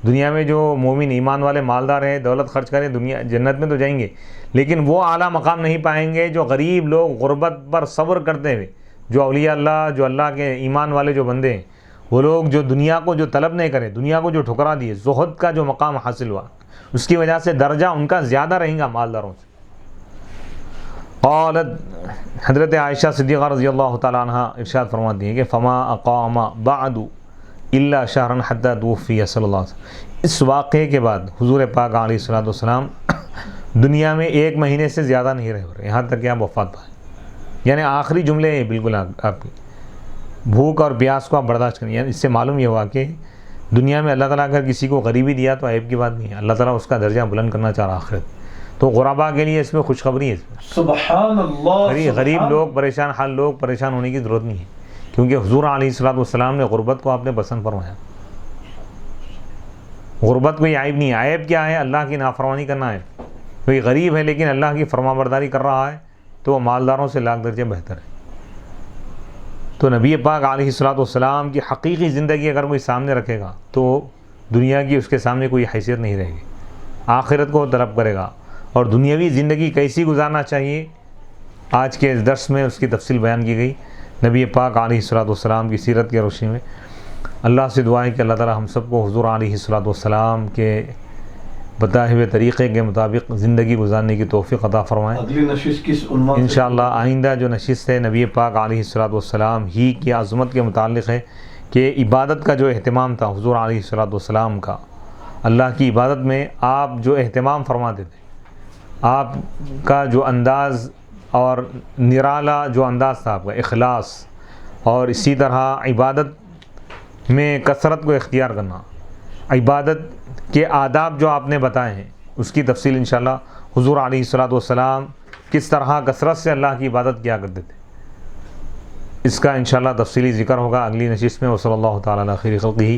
دنیا میں جو مومن ایمان والے مالدار ہیں دولت خرچ کریں دنیا جنت میں تو جائیں گے، لیکن وہ اعلیٰ مقام نہیں پائیں گے جو غریب لوگ غربت پر صبر کرتے ہوئے، جو اولیاء اللہ، جو اللہ کے ایمان والے جو بندے ہیں، وہ لوگ جو دنیا کو جو طلب نہیں کرے، دنیا کو جو ٹھکرا دیے، زہد کا جو مقام حاصل ہوا اس کی وجہ سے درجہ ان کا زیادہ رہے گا مالداروں سے۔ قالت، حضرت عائشہ صدیقہ رضی اللہ تعالیٰ عنہ ارشاد فرماتی ہیں کہ فما اقام بعد الا شہرا حتی توفی صلی اللہ علیہ وسلم، اس واقعے کے بعد حضور پاک علیہ الصلوۃ والسلام دنیا میں 1 مہینے سے زیادہ نہیں رہے، یہاں تک کہ آپ وفات پائیں، یعنی آخری جملے ہیں بالکل آپ کی، بھوک اور پیاس کو آپ برداشت کریں۔ یعنی اس سے معلوم یہ ہوا کہ دنیا میں اللہ تعالیٰ اگر کسی کو غریبی دیا تو عیب کی بات نہیں ہے، اللہ تعالیٰ اس کا درجہ بلند کرنا چاہ رہا آخرت، تو غربا کے لیے اس میں خوشخبری ہے، اس میں سبحان اللہ، غریب لوگ، پریشان حال لوگ پریشان ہونے کی ضرورت نہیں ہے، کیونکہ حضور علیہ السلام نے غربت کو آپ نے پسند فرمایا. غربت کوئی عیب نہیں ہے. عیب کیا ہے؟ اللہ کی نافرمانی کرنا ہے. کوئی غریب ہے لیکن اللہ کی فرما برداری کر رہا ہے تو وہ مالداروں سے لاکھ درجے بہتر ہے. تو نبی پاک علیہ السلام کی حقیقی زندگی اگر کوئی سامنے رکھے گا تو دنیا کی اس کے سامنے کوئی حیثیت نہیں رہے گی. آخرت کو طلب کرے گا. اور دنیاوی زندگی کیسی گزارنا چاہیے آج کے اس درس میں اس کی تفصیل بیان کی گئی نبی پاک علیہ السلام کی سیرت کی روشنی میں. اللہ سے دعا ہے کہ اللہ تعالی ہم سب کو حضور علیہ السلام کے بتائے ہوئے طریقے کے مطابق زندگی گزارنے کی توفیق عطا فرمائیں. اگلی نشست کس عنوان سے؟ انشاءاللہ آئندہ جو نشست ہے نبی پاک علیہ السلام ہی کی عظمت کے متعلق ہے کہ عبادت کا جو اہتمام تھا حضور علیہ السلام کا، اللہ کی عبادت میں آپ جو اہتمام فرماتے تھے، آپ کا جو انداز اور نرالا جو انداز تھا آپ کا، اخلاص، اور اسی طرح عبادت میں کثرت کو اختیار کرنا، عبادت کے آداب جو آپ نے بتائے ہیں اس کی تفصیل انشاءاللہ حضور علیہ السلام کس طرح کثرت سے اللہ کی عبادت کیا کرتے تھے اس کا انشاءاللہ تفصیلی ذکر ہوگا اگلی نشست میں. وصلی اللہ تعالی علی خیر خلقہ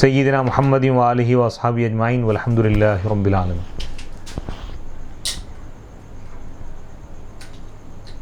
سیدنا محمد و آلہ و اصحابہ اجمعین والحمد للہ رب العالمین.